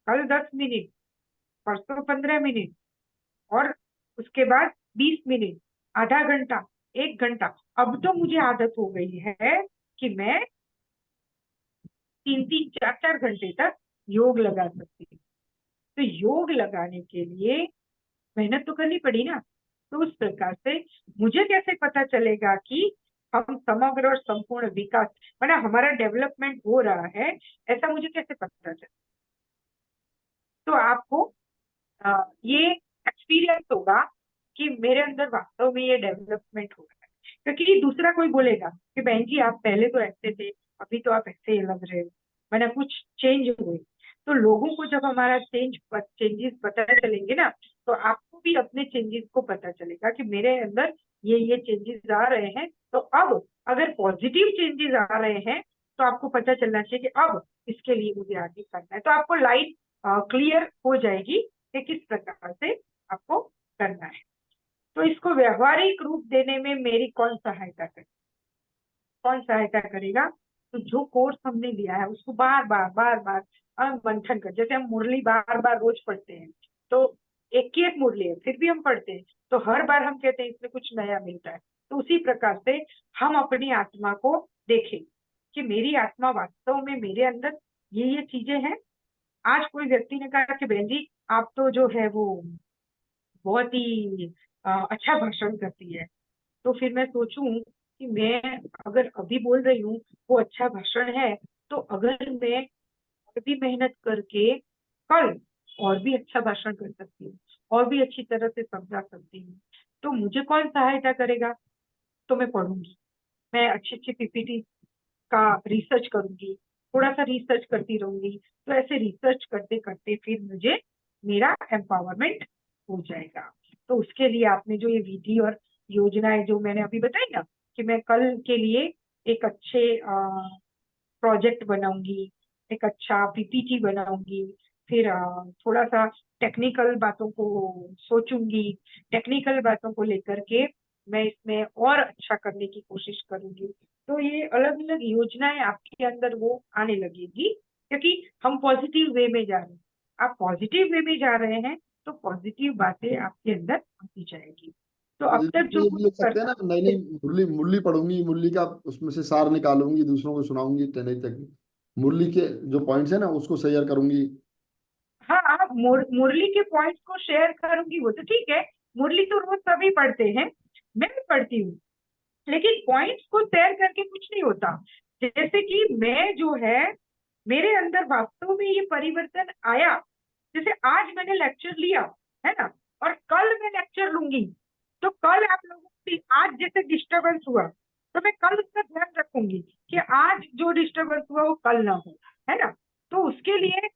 कल 10 मिनट, परसों 15 मिनट, और उसके बाद 20 मिनट, आधा घंटा, 1 घंटा। अब तो मुझे आदत हो गई है कि मैं 3-3, 4-4 घंटे तक योग लगा सकती हूँ। तो योग लगाने के लिए मेहनत तो करनी पड़ी ना। तो उस प्रकार से मुझे कैसे पता चलेगा कि हम समग्र और संपूर्ण विकास, मतलब हमारा डेवलपमेंट हो रहा है, ऐसा मुझे कैसे पता चले। तो आपको ये एक्सपीरियंस होगा कि मेरे अंदर वास्तव में ये डेवलपमेंट हो रहा है। क्योंकि दूसरा कोई बोलेगा कि बहन जी आप पहले तो ऐसे थे, अभी तो आप ऐसे लग रहे हो, मैंने कुछ चेंज हुए। तो लोगों को जब हमारा चेंजेस पता चलेंगे ना, तो आपको भी अपने चेंजेस को पता चलेगा कि मेरे अंदर ये चेंजेस आ रहे हैं। तो अब अगर पॉजिटिव चेंजेस आ रहे हैं तो आपको पता चलना चाहिए कि अब इसके लिए मुझे आगे करना है। तो आपको लाइन क्लियर हो जाएगी कि किस प्रकार से आपको करना है। तो इसको व्यवहारिक रूप देने में मेरी कौन सहायता करेगा, कौन सहायता करेगा? तो जो कोर्स हमने लिया है उसको बार बार मंथन कर, जैसे हम मुरली बार बार रोज पढ़ते हैं, तो एक ही एक मुरली है फिर भी हम पढ़ते हैं, तो हर बार हम कहते हैं इसमें कुछ नया मिलता है। तो उसी प्रकार से हम अपनी आत्मा को देखें कि मेरी आत्मा वास्तव में मेरे अंदर ये चीजें हैं। आज कोई व्यक्ति ने कहा कि बहन जी आप तो जो है वो बहुत ही अच्छा भाषण करती है, तो फिर मैं सोचूं कि मैं अगर अभी बोल रही हूँ वो अच्छा भाषण है, तो अगर मैं और भी मेहनत करके कल और भी अच्छा भाषण कर सकती हूँ, और भी अच्छी तरह से समझा सकती हूँ, तो मुझे कौन सहायता करेगा? तो मैं पढ़ूंगी, मैं अच्छी पीपीटी का रिसर्च करूंगी, थोड़ा सा रिसर्च करती रहूंगी। तो ऐसे रिसर्च करते करते फिर मुझे मेरा एम्पावरमेंट हो जाएगा। तो उसके लिए आपने जो ये विधि और योजनाएं जो मैंने अभी बताई ना, कि मैं कल के लिए एक अच्छे प्रोजेक्ट बनाऊंगी, एक अच्छा पीपीटी बनाऊंगी, फिर थोड़ा सा टेक्निकल बातों को सोचूंगी, टेक्निकल बातों को लेकर के मैं इसमें और अच्छा करने की कोशिश करूंगी। तो ये अलग अलग योजनाएं आपके अंदर वो आने लगेगी, क्योंकि हम पॉजिटिव वे में जा रहे हैं। आप पॉजिटिव वे में जा रहे हैं तो पॉजिटिव बातें आपके अंदर आती जाएगी। तो अब तक जो ये भी लिख सकते हैं ना, नई नई मुरली पढ़ूंगी, मुरली का उसमें से सार निकालूंगी, दूसरों को सुनाऊंगी, नई तक मुरली के जो पॉइंट्स है ना उसको शेयर करूंगी। हाँ, आप मुरली के पॉइंट्स को शेयर करूंगी वो तो ठीक है, मुरली तो रोज सभी पढ़ते हैं, मैं भी पढ़ती हूँ, लेकिन पॉइंट्स को शेयर करके कुछ नहीं होता। जैसे कि मैं जो है मेरे अंदर वास्तव में ये परिवर्तन आया, जैसे आज मैंने लेक्चर लिया है ना, और कल मैं लेक्चर लूंगी, तो कल आप लोगों की आज जैसे डिस्टर्बेंस हुआ, तो मैं कल उसका ध्यान रखूंगी कि आज जो डिस्टरबेंस हुआ वो कल ना हो, है ना। तो उसके लिए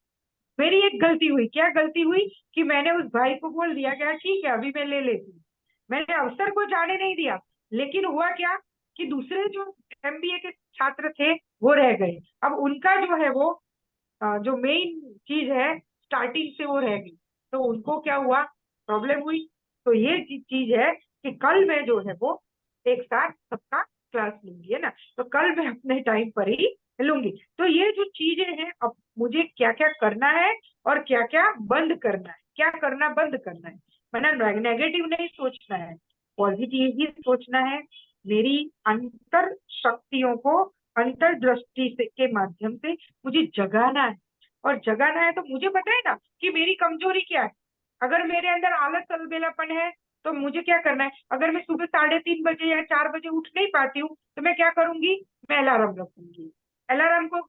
मेरी एक गलती हुई। क्या गलती हुई कि मैंने उस भाई को बोल दिया क्या ठीक है अभी मैं ले लेती हूँ, मैंने अवसर को जाने नहीं दिया। लेकिन हुआ क्या कि दूसरे जो MBA के छात्र थे वो रह गए। अब उनका जो है वो जो मेन चीज है स्टार्टिंग से वो रह गई, तो उनको क्या हुआ, प्रॉब्लम हुई। तो ये चीज है कि कल मैं जो है वो एक साथ सबका क्लास लूंगी, है ना। तो कल मैं अपने टाइम पर ही लूंगी। तो ये जो चीजें हैं, अब मुझे क्या क्या करना है और क्या क्या बंद करना है, क्या करना बंद करना है, मैंने नेगेटिव नहीं सोचना है, पॉजिटिव ही सोचना है। मेरी अंतर शक्तियों को अंतर्दृष्टि से के माध्यम से मुझे जगाना है। और जगाना है तो मुझे पता है ना कि मेरी कमजोरी क्या है। अगर मेरे अंदर आलस अलबेलापन है तो मुझे क्या करना है, अगर मैं सुबह 3:30 बजे या 4 बजे उठ नहीं पाती हूँ तो मैं क्या करूंगी, मैं अलार्म रखूंगी। अलार्म को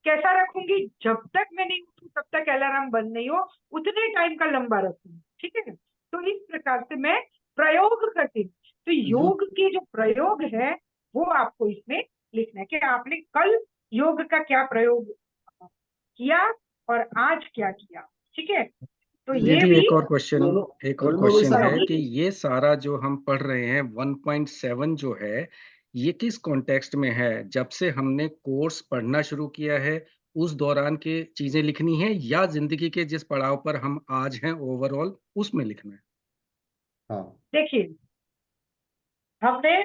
कैसा रखूंगी, जब तक मैं नहीं उठूं तब तक अलार्म बंद नहीं हो, उतने टाइम का लंबा रखूंगी, ठीक है। तो इस प्रकार से मैं प्रयोग करती हूँ। तो योग के जो प्रयोग है वो आपको इसमें लिखना है कि आपने कल योग का क्या प्रयोग किया और आज क्या किया, ठीक है। तो ये दीदी भी एक और क्वेश्चन रिनोवेशन है कि ये सारा जो हम पढ़ रहे हैं 1.7 जो है ये किस कॉन्टेक्स्ट में है? जब से हमने कोर्स पढ़ना शुरू किया है उस दौरान के चीजें लिखनी है या जिंदगी के जिस पड़ाव पर हम आज हैं ओवरऑल उसमें लिखना है? हाँ देखिए, हमने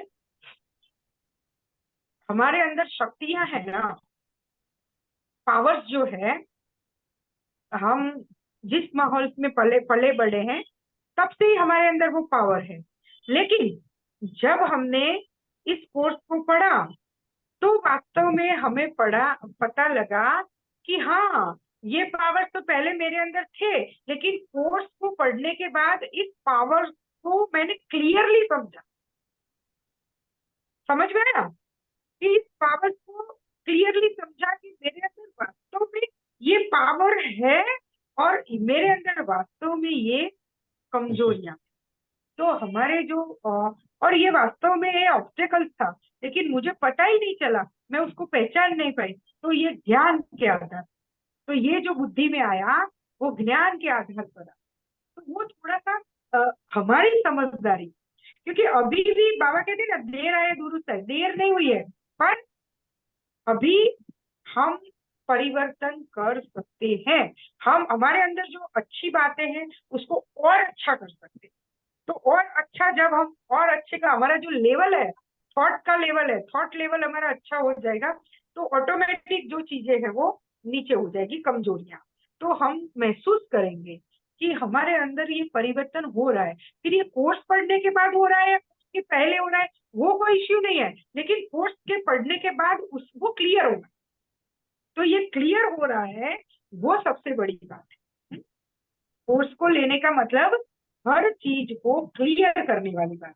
हमारे अंदर शक्तियां हैं ना, पावर्स जो है, हम जिस माहौल में पले पले बड़े हैं तब से ही हमारे अंदर वो पावर है। लेकिन जब हमने इस कोर्स को पढ़ा तो वास्तव में हमें पता लगा कि हाँ ये पावर तो पहले मेरे अंदर थे, लेकिन कोर्स को पढ़ने के बाद इस पावर को मैंने क्लियरली समझा। समझ में आया कि इस पावर को क्लियरली समझा कि मेरे अंदर वास्तव में ये पावर है और मेरे अंदर वास्तव में ये कमजोरियां। तो हमारे जो और ये वास्तव में ये ऑब्स्टेकल था, लेकिन मुझे पता ही नहीं चला, मैं उसको पहचान नहीं पाई। तो ये ज्ञान के आधार, तो ये जो बुद्धि में आया वो ज्ञान के आधार पर आया। तो वो थोड़ा सा हमारी समझदारी, क्योंकि अभी भी बाबा कहते हैं ना देर आए दुरुस्त है, देर नहीं हुई है, पर अभी हम परिवर्तन कर सकते हैं। हम हमारे अंदर जो अच्छी बातें हैं उसको और अच्छा कर सकते हैं। तो और अच्छा, जब हम और अच्छे का हमारा जो लेवल है, थॉट का लेवल है, थॉट लेवल हमारा अच्छा हो जाएगा तो ऑटोमेटिक जो चीजें हैं वो नीचे हो जाएगी, कमजोरियां। तो हम महसूस करेंगे कि हमारे अंदर ये परिवर्तन हो रहा है। फिर ये कोर्स पढ़ने के बाद हो रहा है या कोर्स के पहले हो रहा है वो कोई इश्यू नहीं है, लेकिन कोर्स के पढ़ने के बाद वो क्लियर होगा। तो ये क्लियर हो रहा है वो सबसे बड़ी बात है। कोर्स को लेने का मतलब हर चीज को क्लियर करने वाली बात।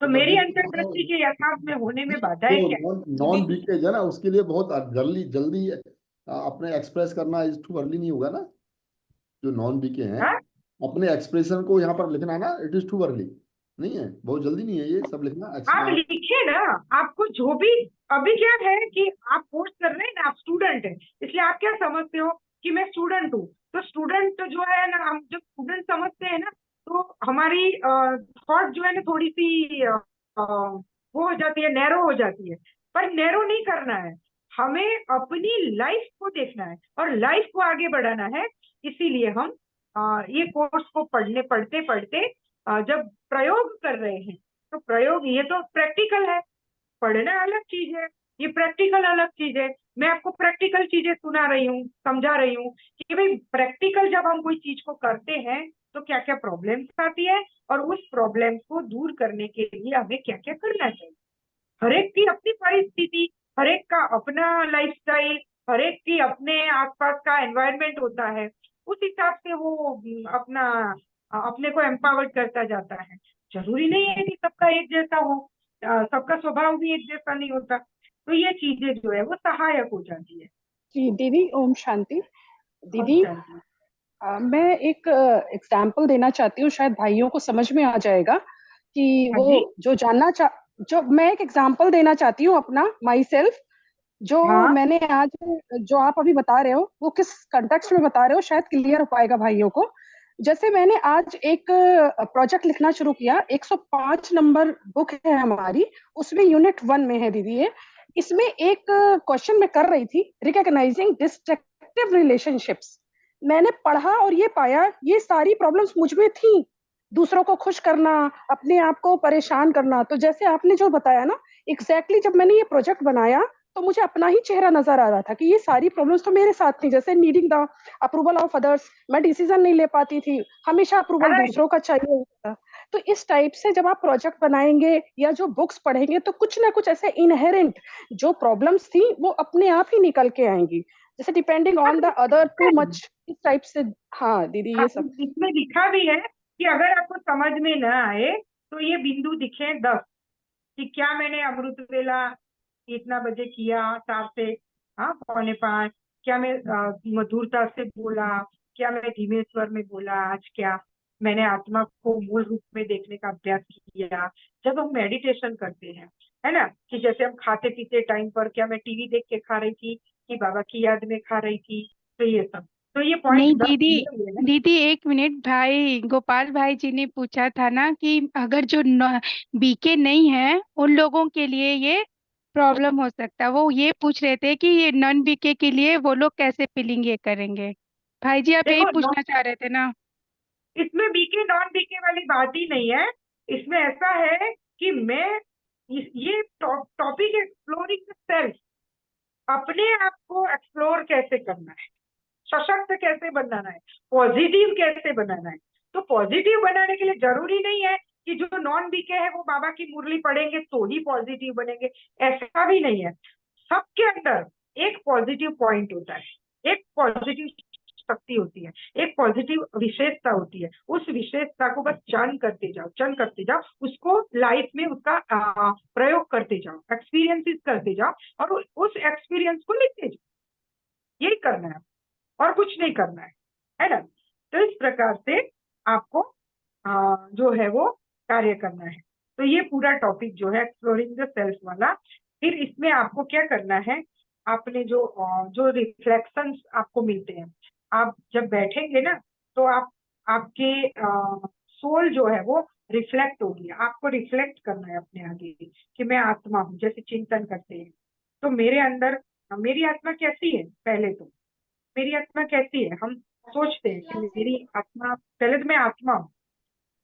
तो मेरी अंतर्दृष्टि के यथार्थ में होने में बाधाएं क्या है? नॉन लीकेज है ना, उसके लिए बहुत जल्दी जल्दी अपने एक्सप्रेस करना इज टू अर्ली नहीं होगा ना। जो नॉन बीके हैं हाँ? अपने एक्सप्रेशन को यहाँ पर लिखना ना, इट इज टू अर्ली नहीं है, बहुत जल्दी नहीं है ये सब लिखना। आप लिखे ना, आपको जो भी अभी क्या है कि आप कोर्स कर रहे हैं ना, आप स्टूडेंट हैं, इसलिए आप क्या समझते हो कि मैं स्टूडेंट हूँ। तो स्टूडेंट जो है ना, हम जब स्टूडेंट समझते हैं ना तो हमारी थॉट जो है ना थोड़ी सी वो हो जाती है, नैरो हो जाती है। पर नैरो नहीं करना है, हमें अपनी लाइफ को देखना है और लाइफ को आगे बढ़ाना है। इसीलिए हम ये कोर्स को पढ़ते पढ़ते जब प्रयोग कर रहे हैं तो प्रयोग, ये तो प्रैक्टिकल है, पढ़ना अलग चीज है, ये प्रैक्टिकल अलग चीज है। मैं आपको प्रैक्टिकल चीजें सुना रही हूँ, समझा रही हूँ कि भाई प्रैक्टिकल जब हम कोई चीज को करते हैं तो क्या क्या प्रॉब्लम्स आती है और उस प्रॉब्लम्स को दूर करने के लिए हमें क्या क्या करना चाहिए। हर एक की अपनी परिस्थिति, हर एक का अपना लाइफस्टाइल, हर एक की अपने आसपास का एनवायरनमेंट होता है, उस हिसाब से वो अपने को एम्पावर्ड करता जाता है। जरूरी नहीं है कि सबका एक जैसा हो, सबका स्वभाव भी एक जैसा नहीं होता। तो ये चीजें जो है वो सहायक हो जाती है। जी दीदी, ओम शांति। दीदी मैं एक एग्जाम्पल देना चाहती हूँ, शायद भाइयों को समझ में आ जाएगा कि वो जो जो मैं एक एग्जांपल देना चाहती हूँ अपना माई सेल्फ, जो हाँ मैंने आज, जो आप अभी बता रहे हो वो किस कंटेक्स्ट में बता रहे हो, शायद क्लियर हो पाएगा भाइयों को। जैसे मैंने आज एक प्रोजेक्ट लिखना शुरू किया, 105 नंबर बुक है हमारी, उसमें यूनिट 1 में है दीदी ये। इसमें एक क्वेश्चन मैं कर रही थी, रिकॉग्नाइजिंग डिस्ट्रक्टिव रिलेशनशिप्स। मैंने पढ़ा और ये पाया ये सारी प्रॉब्लम्स मुझ में थी, दूसरों को खुश करना, अपने आप को परेशान करना। तो जैसे आपने जो बताया ना, एग्जैक्टली जब मैंने ये प्रोजेक्ट बनाया तो मुझे अपना ही चेहरा नजर आ रहा था कि ये सारी प्रॉब्लम्स तो मेरे साथ थी। जैसे needing the approval of others, मैं डिसीजन नहीं ले पाती थी, हमेशा अप्रूवल Correct. दूसरों का चाहिए होता था। तो इस टाइप से जब आप प्रोजेक्ट बनाएंगे या जो बुक्स पढ़ेंगे तो कुछ ना कुछ ऐसे इनहेरेंट जो प्रॉब्लम्स थी वो अपने आप ही निकल के आएंगी, जैसे depending on the other too much, इस टाइप से। हाँ दीदी, ये सब इसमें लिखा भी है कि अगर आपको समझ में न आए तो ये बिंदु दिखे 10 कि क्या मैंने अमृत वेला इतना बजे किया, 4 से 4:45, क्या मैं मधुरता से बोला, क्या मैं धीमे स्वर में बोला, आज क्या मैंने आत्मा को मूल रूप में देखने का अभ्यास किया। जब हम मेडिटेशन करते हैं, है ना, कि जैसे हम खाते पीते टाइम पर क्या मैं टीवी देख के खा रही थी कि बाबा की याद में खा रही थी, तो ये सब, तो ये नहीं पॉइंट 10 दीदी, दिए हुए हैं। दीदी एक मिनट, भाई गोपाल भाई जी ने पूछा था ना कि अगर जो बीके नहीं है उन लोगों के लिए ये प्रॉब्लम हो सकता है। वो ये पूछ रहे थे कि ये नॉन बीके के लिए वो लोग कैसे पिलिंग ये करेंगे। भाई जी आप यही देखो पूछना चाह रहे थे ना? इसमें बीके नॉन बीके वाली बात ही नहीं है। इसमें ऐसा है कि मैं ये टॉपिक एक्सप्लोरिंग सेल्फ, अपने आप को एक्सप्लोर कैसे करना है, सशक्त कैसे बनाना है, पॉजिटिव कैसे बनाना है। तो पॉजिटिव बनाने के लिए जरूरी नहीं है कि जो नॉन बीके है वो बाबा की मुरली पढ़ेंगे तो ही पॉजिटिव बनेंगे, ऐसा भी नहीं है। सबके अंदर एक पॉजिटिव पॉइंट होता है, एक पॉजिटिव शक्ति होती है, एक पॉजिटिव विशेषता होती है। उस विशेषता को बस चर्न करते जाओ, उसको लाइफ में उसका प्रयोग करते जाओ, एक्सपीरियंसेस करते जाओ और उस एक्सपीरियंस को लिखते जाओ। यही करना है और कुछ नहीं करना है ना। तो इस प्रकार से आपको जो है वो कार्य करना है। तो ये पूरा टॉपिक जो है एक्सप्लोरिंग द सेल्फ वाला। फिर इसमें आपको क्या करना है, आपने जो रिफ्लेक्शंस आपको मिलते हैं, आप जब बैठेंगे ना तो आपके सोल जो है वो रिफ्लेक्ट होगी। आपको रिफ्लेक्ट करना है अपने आगे कि मैं आत्मा हूँ, जैसे चिंतन करते हैं तो मेरे अंदर मेरी आत्मा कैसी है। पहले तो मेरी आत्मा कैसी है, हम सोचते हैं कि मेरी आत्मा, पहले तो मैं आत्मा हूँ,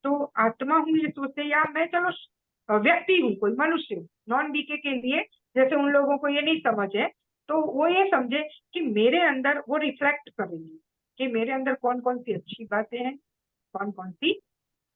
तो आत्मा हूँ ये सोचते हैं, या मैं चलो व्यक्ति हूँ, कोई मनुष्य हूँ। नॉन बीके के लिए जैसे उन लोगों को ये नहीं समझ है तो वो ये समझे कि मेरे अंदर वो रिफ्लेक्ट करेंगे कि मेरे अंदर कौन कौन सी अच्छी बातें हैं, कौन कौन सी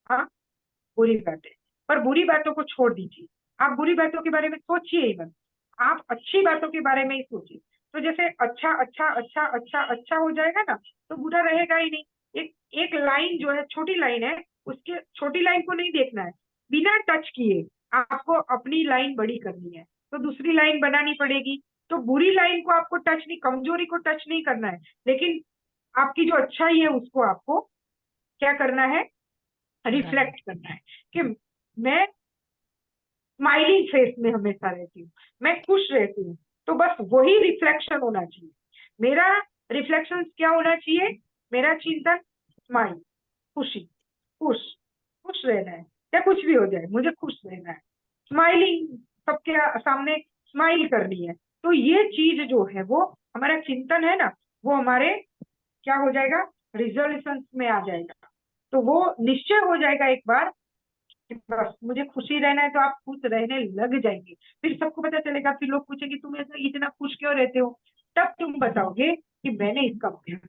बुरी बातें। पर बुरी बातों को छोड़ दीजिए, आप बुरी बातों के बारे में सोचिए ही मत, आप अच्छी बातों के बारे में ही सोचिए। तो जैसे अच्छा अच्छा अच्छा अच्छा अच्छा हो जाएगा ना तो बुरा रहेगा ही नहीं। एक लाइन जो है, छोटी लाइन है, उसके छोटी लाइन को नहीं देखना है, बिना टच किए आपको अपनी लाइन बड़ी करनी है तो दूसरी लाइन बनानी पड़ेगी। तो बुरी लाइन को आपको टच नहीं, कमजोरी को टच नहीं करना है, लेकिन आपकी जो अच्छाई है उसको आपको क्या करना है, रिफ्लेक्ट करना है कि मैं स्माइलिंग फेस में हमेशा रहती हूँ, मैं खुश रहती हूँ। तो बस वही रिफ्लेक्शन होना चाहिए। मेरा रिफ्लेक्शन क्या होना चाहिए, मेरा चिंतन स्माइल, खुशी, खुश खुश रहना है, या कुछ भी हो जाए मुझे खुश रहना है, स्माइलिंग, सबके सामने स्माइल करनी है। तो ये चीज जो है वो हमारा चिंतन है ना, वो हमारे क्या हो जाएगा, रिजोल्यूशन में आ जाएगा। तो वो निश्चय हो जाएगा एक बार कि बस मुझे खुशी रहना है, तो आप खुश रहने लग जाएंगे। फिर सबको पता चलेगा, फिर लोग पूछेंगे तुम ऐसा इतना खुश क्यों रहते हो, तब तुम बताओगे कि मैंने इसका अभ्यास,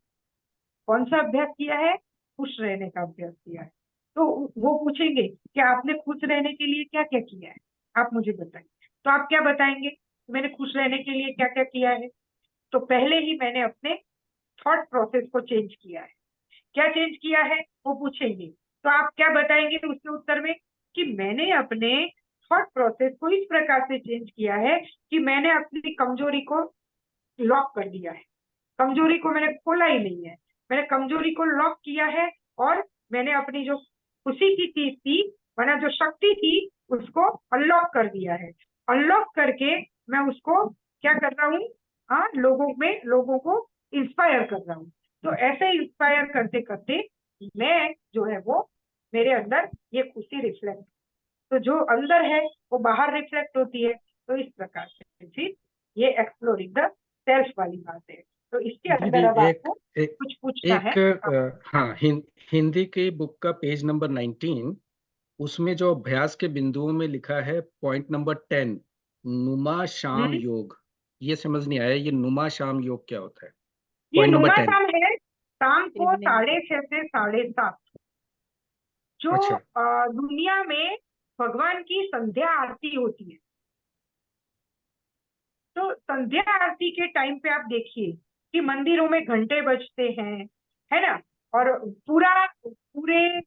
कौन सा अभ्यास किया है, खुश रहने का अभ्यास किया है। तो वो पूछेंगे कि आपने खुश रहने के लिए क्या क्या किया है, आप मुझे बताइए। तो आप क्या बताएंगे, मैंने खुश रहने के लिए क्या क्या किया है। तो पहले ही मैंने अपने थॉट प्रोसेस को चेंज किया है। क्या चेंज किया है वो पूछेंगे, तो आप क्या बताएंगे उसके उत्तर में कि मैंने अपने थॉट प्रोसेस को इस प्रकार से चेंज किया है कि मैंने अपनी कमजोरी को लॉक कर दिया है, कमजोरी को मैंने खोला ही नहीं है, मैंने कमजोरी को लॉक किया है और मैंने अपनी जो खुशी की चीज थी माना जो शक्ति थी उसको अनलॉक कर दिया है। अनलॉक करके मैं उसको क्या कर रहा हूँ, हाँ, लोगों को इंस्पायर कर रहा हूँ। तो ऐसे इंस्पायर करते करते मैं जो है वो मेरे अंदर ये खुशी रिफ्लेक्ट, तो जो अंदर है वो बाहर रिफ्लेक्ट होती है। तो इस प्रकार से फिर ये एक्सप्लोरिंग द सेल्फ वाली बात है। तो इसके अंदर दीदी अब एक आपको एक कुछ पूछना है। हाँ, हिंदी के बुक का पेज नंबर 19, उसमें जो अभ्यास के बिंदुओं में लिखा है पॉइंट नंबर 10, नुमा शाम योग। ये समझ नहीं आया, ये नुमा शाम योग क्या होता है? ये पॉइंट नंबर नुमा 10। शाम है शाम को Evening. 6:30 से 7:30 जो अच्छा। दुनिया में भगवान की संध्या आरती होती है। तो संध्या आरती के टाइम पे आप देखिए कि मंदिरों में घंटे बजते हैं, है ना, और पूरे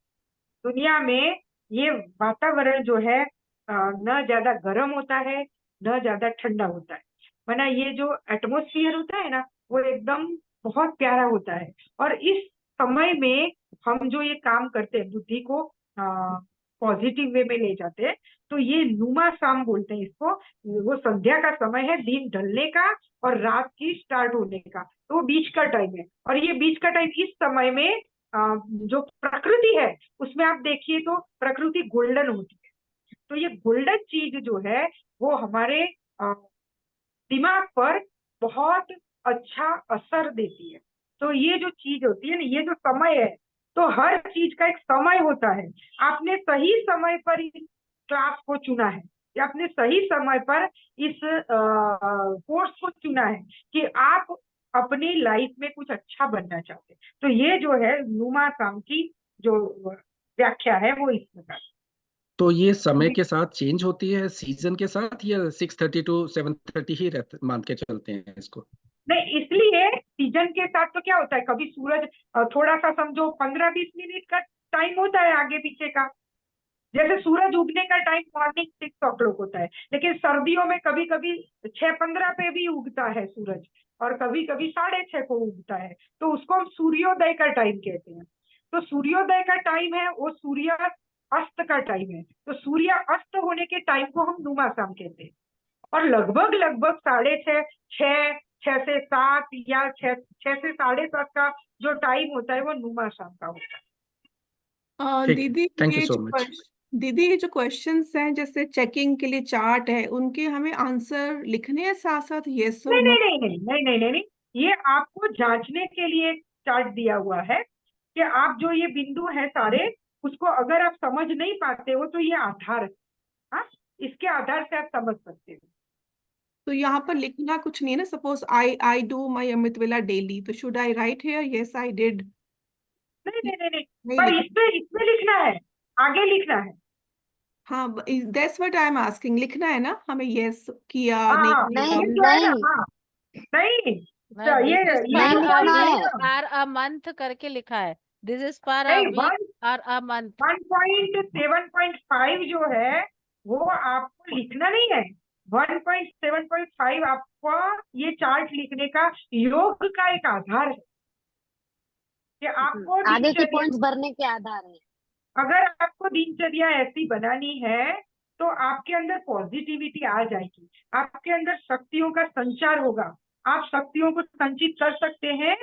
दुनिया में ये वातावरण जो है न ज्यादा गर्म होता है न ज्यादा ठंडा होता है। वरना ये जो एटमोस्फियर होता है ना वो एकदम बहुत प्यारा होता है। और इस समय में हम जो ये काम करते हैं, बुद्धि को पॉजिटिव वे में ले जाते हैं, तो ये नुमा शाम बोलते हैं इसको। वो संध्या का समय है, दिन ढलने का और रात की स्टार्ट होने का, तो वो बीच का टाइम है। और ये बीच का टाइम इस समय में जो प्रकृति है उसमें आप देखिए तो प्रकृति गोल्डन होती है। तो ये गोल्डन चीज जो है वो हमारे दिमाग पर बहुत अच्छा असर देती है। तो ये जो चीज होती है ना, ये जो समय है, तो हर चीज का एक समय होता है। आपने सही समय पर इस क्लास को चुना है या आपने सही समय पर इस कोर्स को चुना है कि आप अपनी लाइफ में कुछ अच्छा बनना चाहते हैं। तो ये जो है नुमा शाम की जो व्याख्या है वो इस प्रकार। तो ये समय के साथ चेंज होती है, सीजन के साथ, या 6:30 to 7:30 ही मान के चलते हैं इसको? नहीं, इसलिए सीजन के साथ तो क्या होता है, कभी सूरज थोड़ा सा समझो 15-20 मिनट का टाइम होता है आगे पीछे का। जैसे सूरज उगने का टाइम मॉर्निंग 6 o'clock होता है, लेकिन सर्दियों में कभी कभी 6:15 पे भी उगता है सूरज और कभी कभी 6:30 को उगता है। तो उसको हम सूर्योदय का टाइम कहते हैं। तो सूर्योदय का टाइम है वो सूर्य अस्त का टाइम है। तो सूर्य अस्त होने के टाइम को हम नुमा शाम कहते हैं। और लगभग 6:30, 6 से 7 या 6 से 7:30 का जो टाइम होता है वो नुमा शाम का होता है। ठीक, दीदी थैंक यू ये सो जो मच। दीदी ये जो क्वेश्चंस हैं जैसे चेकिंग के लिए चार्ट है, उनके हमें आंसर लिखने हैं साथ साथ यस और नहीं नो? नहीं नहीं नहीं नहीं नहीं नहीं, ये आपको जांचने के लिए चार्ट दिया हुआ है कि आप जो ये बिंदु है सारे, उसको अगर आप समझ नहीं पाते हो तो ये आधार है। हाँ, इसके आधार से आप समझ सकते हो। तो यहाँ पर लिखना कुछ नहीं है ना, सपोज आई डू माई अमृत वेला डेली, तो should I right here yes I did? नहीं नहीं नहीं नहीं, नहीं पर लिखना। इसमें लिखना है, आगे लिखना है। हाँ, that's what I am asking, लिखना है ना हमें, यस किया हाँ नहीं हाँ, किया? ये जो है ना, हाँ, नहीं, नहीं, ये दिस इज ये फॉर जो अ पॉइंट है वीक ना, और अ मंथ करके लिखा है। दिस इज फॉर अ नहीं, वीक और अ मंथ। 1.7.5 जो है वो आपको लिखना नहीं है। 1.7.5 आपका ये चार्ट लिखने का योग का एक आधार है कि आपको आगे के दिनचर्या, पॉइंट्स भरने के आधार है। अगर आपको दिनचर्या ऐसी बनानी है तो आपके अंदर पॉजिटिविटी आ जाएगी, आपके अंदर शक्तियों का संचार होगा, आप शक्तियों को संचित कर सकते हैं।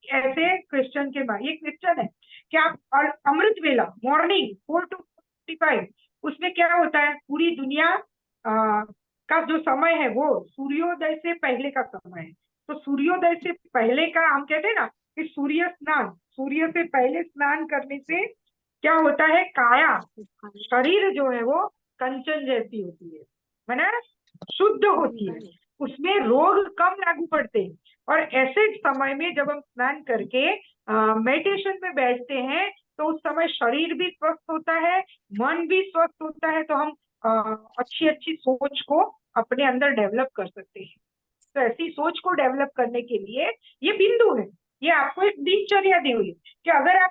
ऐसे क्वेश्चन के बाद ये क्वेश्चन है कि आप अमृत वेला मॉर्निंग 4 to 45 उसमें क्या होता है, पूरी दुनिया का जो समय है वो सूर्योदय से पहले का समय है। तो सूर्योदय से पहले का हम कहते हैं ना कि सूर्य स्नान, सूर्य से पहले स्नान करने से क्या होता है, काया शरीर जो है वो कंचन जैसी होती है ना, शुद्ध होती है, उसमें रोग कम लागू पड़ते हैं। और ऐसे समय में जब हम स्नान करके मेडिटेशन में बैठते हैं तो उस समय शरीर भी स्वस्थ होता है, मन भी स्वस्थ होता है। तो हम अच्छी अच्छी सोच को अपने अंदर डेवलप कर सकते हैं। तो ऐसी सोच को डेवलप करने के लिए ये बिंदु है, ये आपको एक दिनचर्या दी हुई है कि अगर आप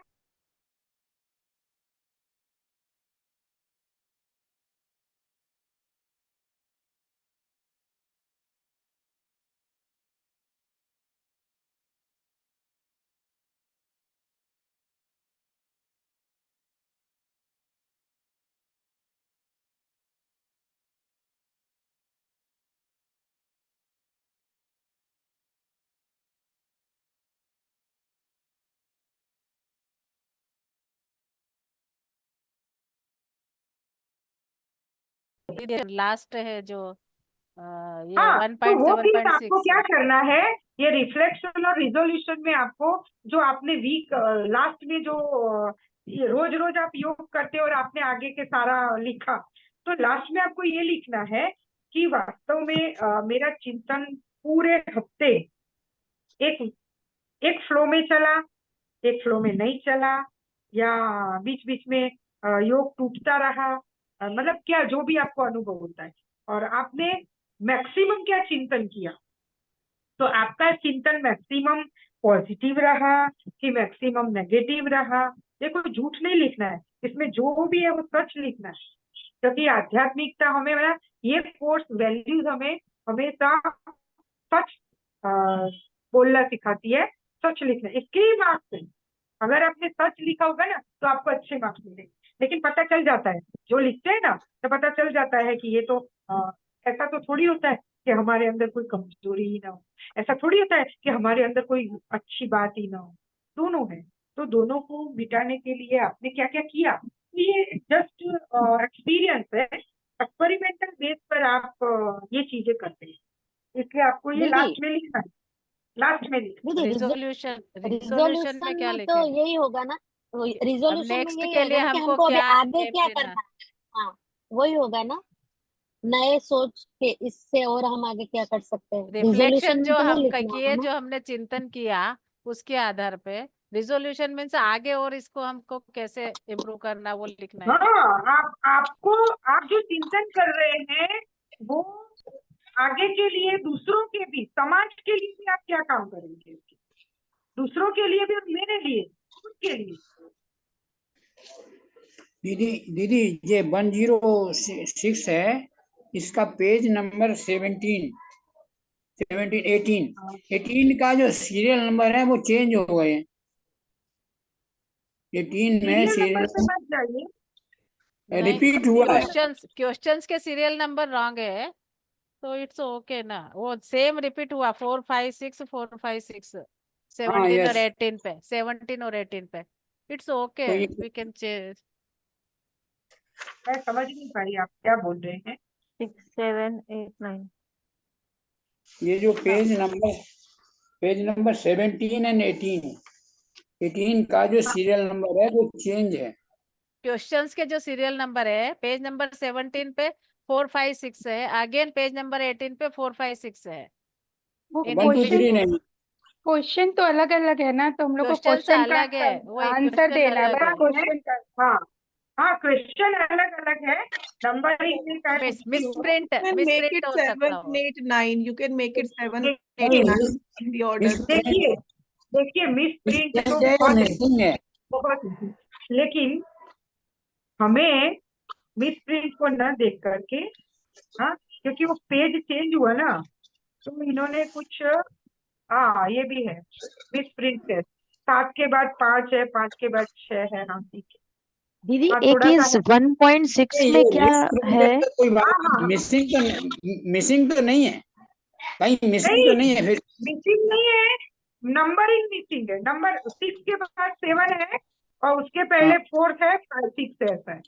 लास्ट है जो ये हाँ, तो वो चीज आपको 1.7.6 क्या करना है, ये रिफ्लेक्शन और रिजोल्यूशन में आपको जो आपने वीक लास्ट में जो ये रोज रोज आप योग करते हो और आपने आगे के सारा लिखा, तो लास्ट में आपको ये लिखना है कि वास्तव में मेरा चिंतन पूरे हफ्ते एक एक फ्लो में चला, एक फ्लो में नहीं चला, या बीच बीच में योग टूटता रहा, मतलब क्या जो भी आपको अनुभव होता है, और आपने मैक्सिमम क्या चिंतन किया, तो आपका चिंतन मैक्सिमम पॉजिटिव रहा कि मैक्सिमम नेगेटिव रहा। देखो झूठ नहीं लिखना है इसमें, जो भी है वो सच लिखना है, क्योंकि आध्यात्मिकता हमें ये कोर्स वैल्यूज हमें हमेशा सच बोलना सिखाती है, सच लिखना। इसके ही मार्क्स है, अगर आपने सच लिखा होगा ना तो आपको अच्छे मार्क्स मिलेंगे, लेकिन पता चल जाता है जो लिखते हैं ना, तो पता चल जाता है कि ये तो ऐसा तो थोड़ी होता है कि हमारे अंदर कोई कमजोरी ही ना हो, ऐसा थोड़ी होता है कि हमारे अंदर कोई अच्छी बात ही ना हो, दोनों है। तो दोनों को मिटाने के लिए आपने क्या क्या किया, ये जस्ट एक्सपीरियंस है, एक्सपेरिमेंटल बेस पर आप ये चीजें करते हैं, इसलिए आपको ये दीदी लास्ट में लिखना है, लास्ट में लिखना दीदी रिजोल्यूशन में रिजोल्यूशन क्या में तो लिखें? यही होगा ना, अब रिजोल्यूशन में नेक्स्ट यही के लिए होगा ना कि हमको हमको अभी क्या आगे स्टेप क्या लेना? करना है। हाँ, वही होगा ना, नए सोच के इससे और हम आगे क्या कर सकते हैं। रिफ्लेक्शन रिजोल्यूशन में जो तो वो हम लिखना किए, है ना। जो हमने चिंतन किया उसके आधार पे, रिजोल्यूशन मीन्स आगे और इसको हमको कैसे इम्प्रूव करना वो लिखना है। हाँ, आपको आप जो चिंतन कर रहे हैं वो आगे के लिए, दूसरों के भी, समाज के लिए भी आप क्या काम करेंगे, दूसरों के लिए भी और मेरे लिए, उसके लिए। दीदी दीदी ये 106 है, इसका पेज नंबर 17 18 का जो सीरियल नंबर है वो चेंज हो गए हैं। 18 में सीरियल सीरियल नंबर पे मत जाइए, रिपीट हुआ है। क्वेश्चंस के सीरियल नंबर रॉन्ग है तो इट्स ओके ना, वो सेम रिपीट हुआ 4 5 6 4 5 6 17 और 18 पे, 17 और 18 पे, इट्स ओके, तो वी कैन चेंज। मैं समझ नहीं पाई आप क्या बोल रहे हैं। 6 7 8 9 ये जो पेज नंबर 17 एंड 18 का जो सीरियल नंबर है वो चेंज है। क्वेश्चंस के जो सीरियल नंबर है, पेज नंबर 17 पे 4 5 6 है, अगेन पेज नंबर 18 पे 4 5 6 है। वो इन 1 2 इंग्लिश 3 बुक नहीं। क्वेश्चन तो अलग अलग है ना, तो हम लोग को क्वेश्चंस क्वेश्चन का अलग है, वही आंसर क्वेश्चन देना है, अलग बस है। क्वेश्चन का। हाँ हाँ, क्वेश्चन अलग अलग है, नंबरिंग में क्या है, मिसप्रिंट Make it हो 7, सकता हो। 8, 9. You can make it 7, 8, नहीं 9 in the order. देखिए मिस प्रिंट तो मिसिंग है। बहुत, लेकिन हमें मिस प्रिंट को न देख करके, हाँ, क्योंकि वो पेज चेंज हुआ ना, तो इन्होंने कुछ, हाँ ये भी है मिस प्रिंट है, 7 के बाद 5 है, 5 के बाद 6 है, हाँ ठीक है। दीदी हाँ, एक थोड़ा ये सा है। 1.6 में क्या है? कोई बात हाँ, हाँ, मिसिंग तो नहीं है, कहीं मिसिंग तो नहीं है फिर। मिसिंग नहीं है, नंबरिंग मिसिंग है, नंबर 6 के बाद 7 है और उसके पहले 4 है, 5 6 है, ऐसा है।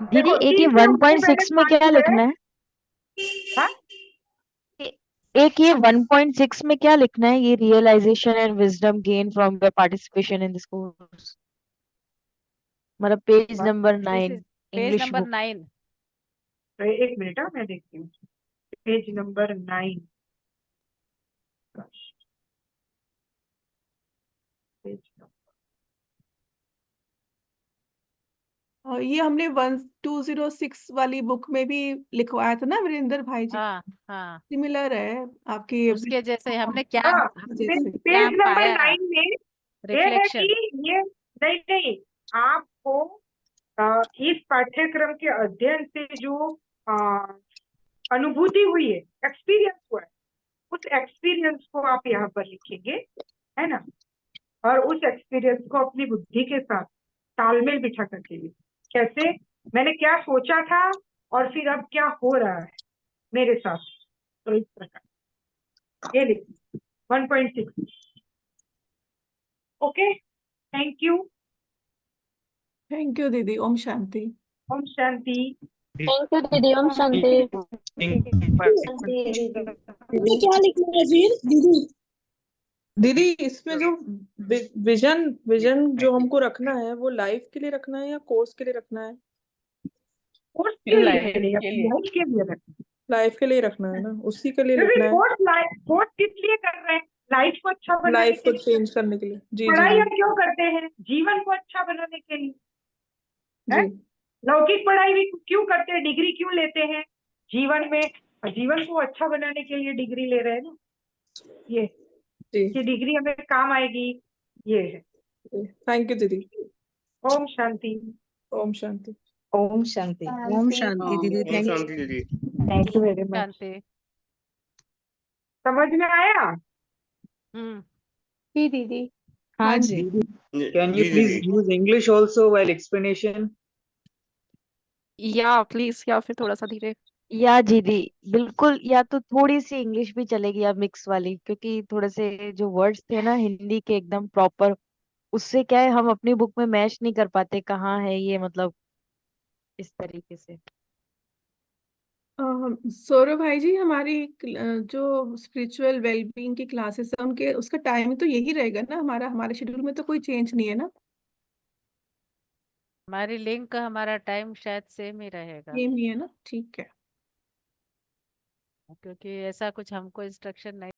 दीदी देखो एक ये 6 है, उसके पहले 1.6 में 5 क्या है। लिखना है? हाँ, एक ये 1.6 में क्या लिखना है? ये realization and wisdom gain from your participation in this course, मतलब page number 9 page English number book. 9। एक मिनट, हाँ मैं देखती हूँ, पेज नंबर 9, पेज ये हमने 1206 वाली बुक में भी लिखवाया था ना वीरेंद्र भाई जी, हाँ हाँ, सिमिलर है आपकी उसके जैसे हमने क्या हाँ, जैसे। पेज नंबर पाया 9 में ये है रिफ्लेक्शन। कि ये नहीं, आपको इस पाठ्यक्रम के अध्ययन से जो अनुभूति हुई है, एक्सपीरियंस हुआ है, उस एक्सपीरियंस को आप यहाँ पर लिखेंगे, है ना, और उस एक्सपीरियंस को अपनी बुद्धि के साथ तालमेल बिठा करके लिखें, कैसे मैंने क्या सोचा था और फिर अब क्या हो रहा है मेरे साथ, तो इस प्रकार ये लिखिए 1.6। Okay, thank you thank you दीदी, ओम शांति। ओम शांति। थैंक यू दीदी। ओम शांति। दीदी क्या लिखना है फिर दीदी? दीदी इसमें जो विजन विजन जो हमको रखना है वो लाइफ के लिए रखना है या कोर्स के लिए रखना है? कोर्स के लिए, लाइफ के लिए रखना, लाइफ के लिए रखना है ना, उसी के लिए लिखना है। कोर्स किस लिए कर रहे हैं? लाइफ को अच्छा बनाने लाइफ के को लिए। चेंज करने के लिए। जी पढ़ाई जी हम क्यों करते हैं? जीवन को अच्छा बनाने के लिए। जी है? लौकिक पढ़ाई भी क्यों करते हैं? डिग्री क्यों लेते हैं? जीवन में, जीवन को अच्छा बनाने के लिए डिग्री ले रहे हैं ना। ये कि डिग्री हमें काम आएगी, ये है। थैंक यू दीदी। ओम शांति। ओम शांति। ओम शांति। ओम शांति दीदी। ओम थैंक शांति दीदी। You very much. शांति। समझ में आया? जी दीदी। हाँ जी। Can you जी please दीदी। use English also while explanation? या प्लीज, या फिर थोड़ा सा धीरे। या दीदी बिल्कुल, या तो थोड़ी सी इंग्लिश भी चलेगी या मिक्स वाली, क्योंकि थोड़े से जो वर्ड्स थे ना हिंदी के एकदम प्रॉपर, उससे क्या है हम अपनी बुक में मैच नहीं कर पाते कहाँ है ये, मतलब इस तरीके से। सौरभ भाई जी, हमारी जो स्पिरिचुअल वेलबींग की क्लासेस है उनके उसका टाइम तो यही रहेगा ना हमारा? हमारे शेड्यूल में तो कोई चेंज नहीं है ना? हमारी लिंक का हमारा टाइम शायद सेम ही रहेगा, सेम ही है ना? ठीक है। क्योंकि ऐसा कुछ हमको इंस्ट्रक्शन नहीं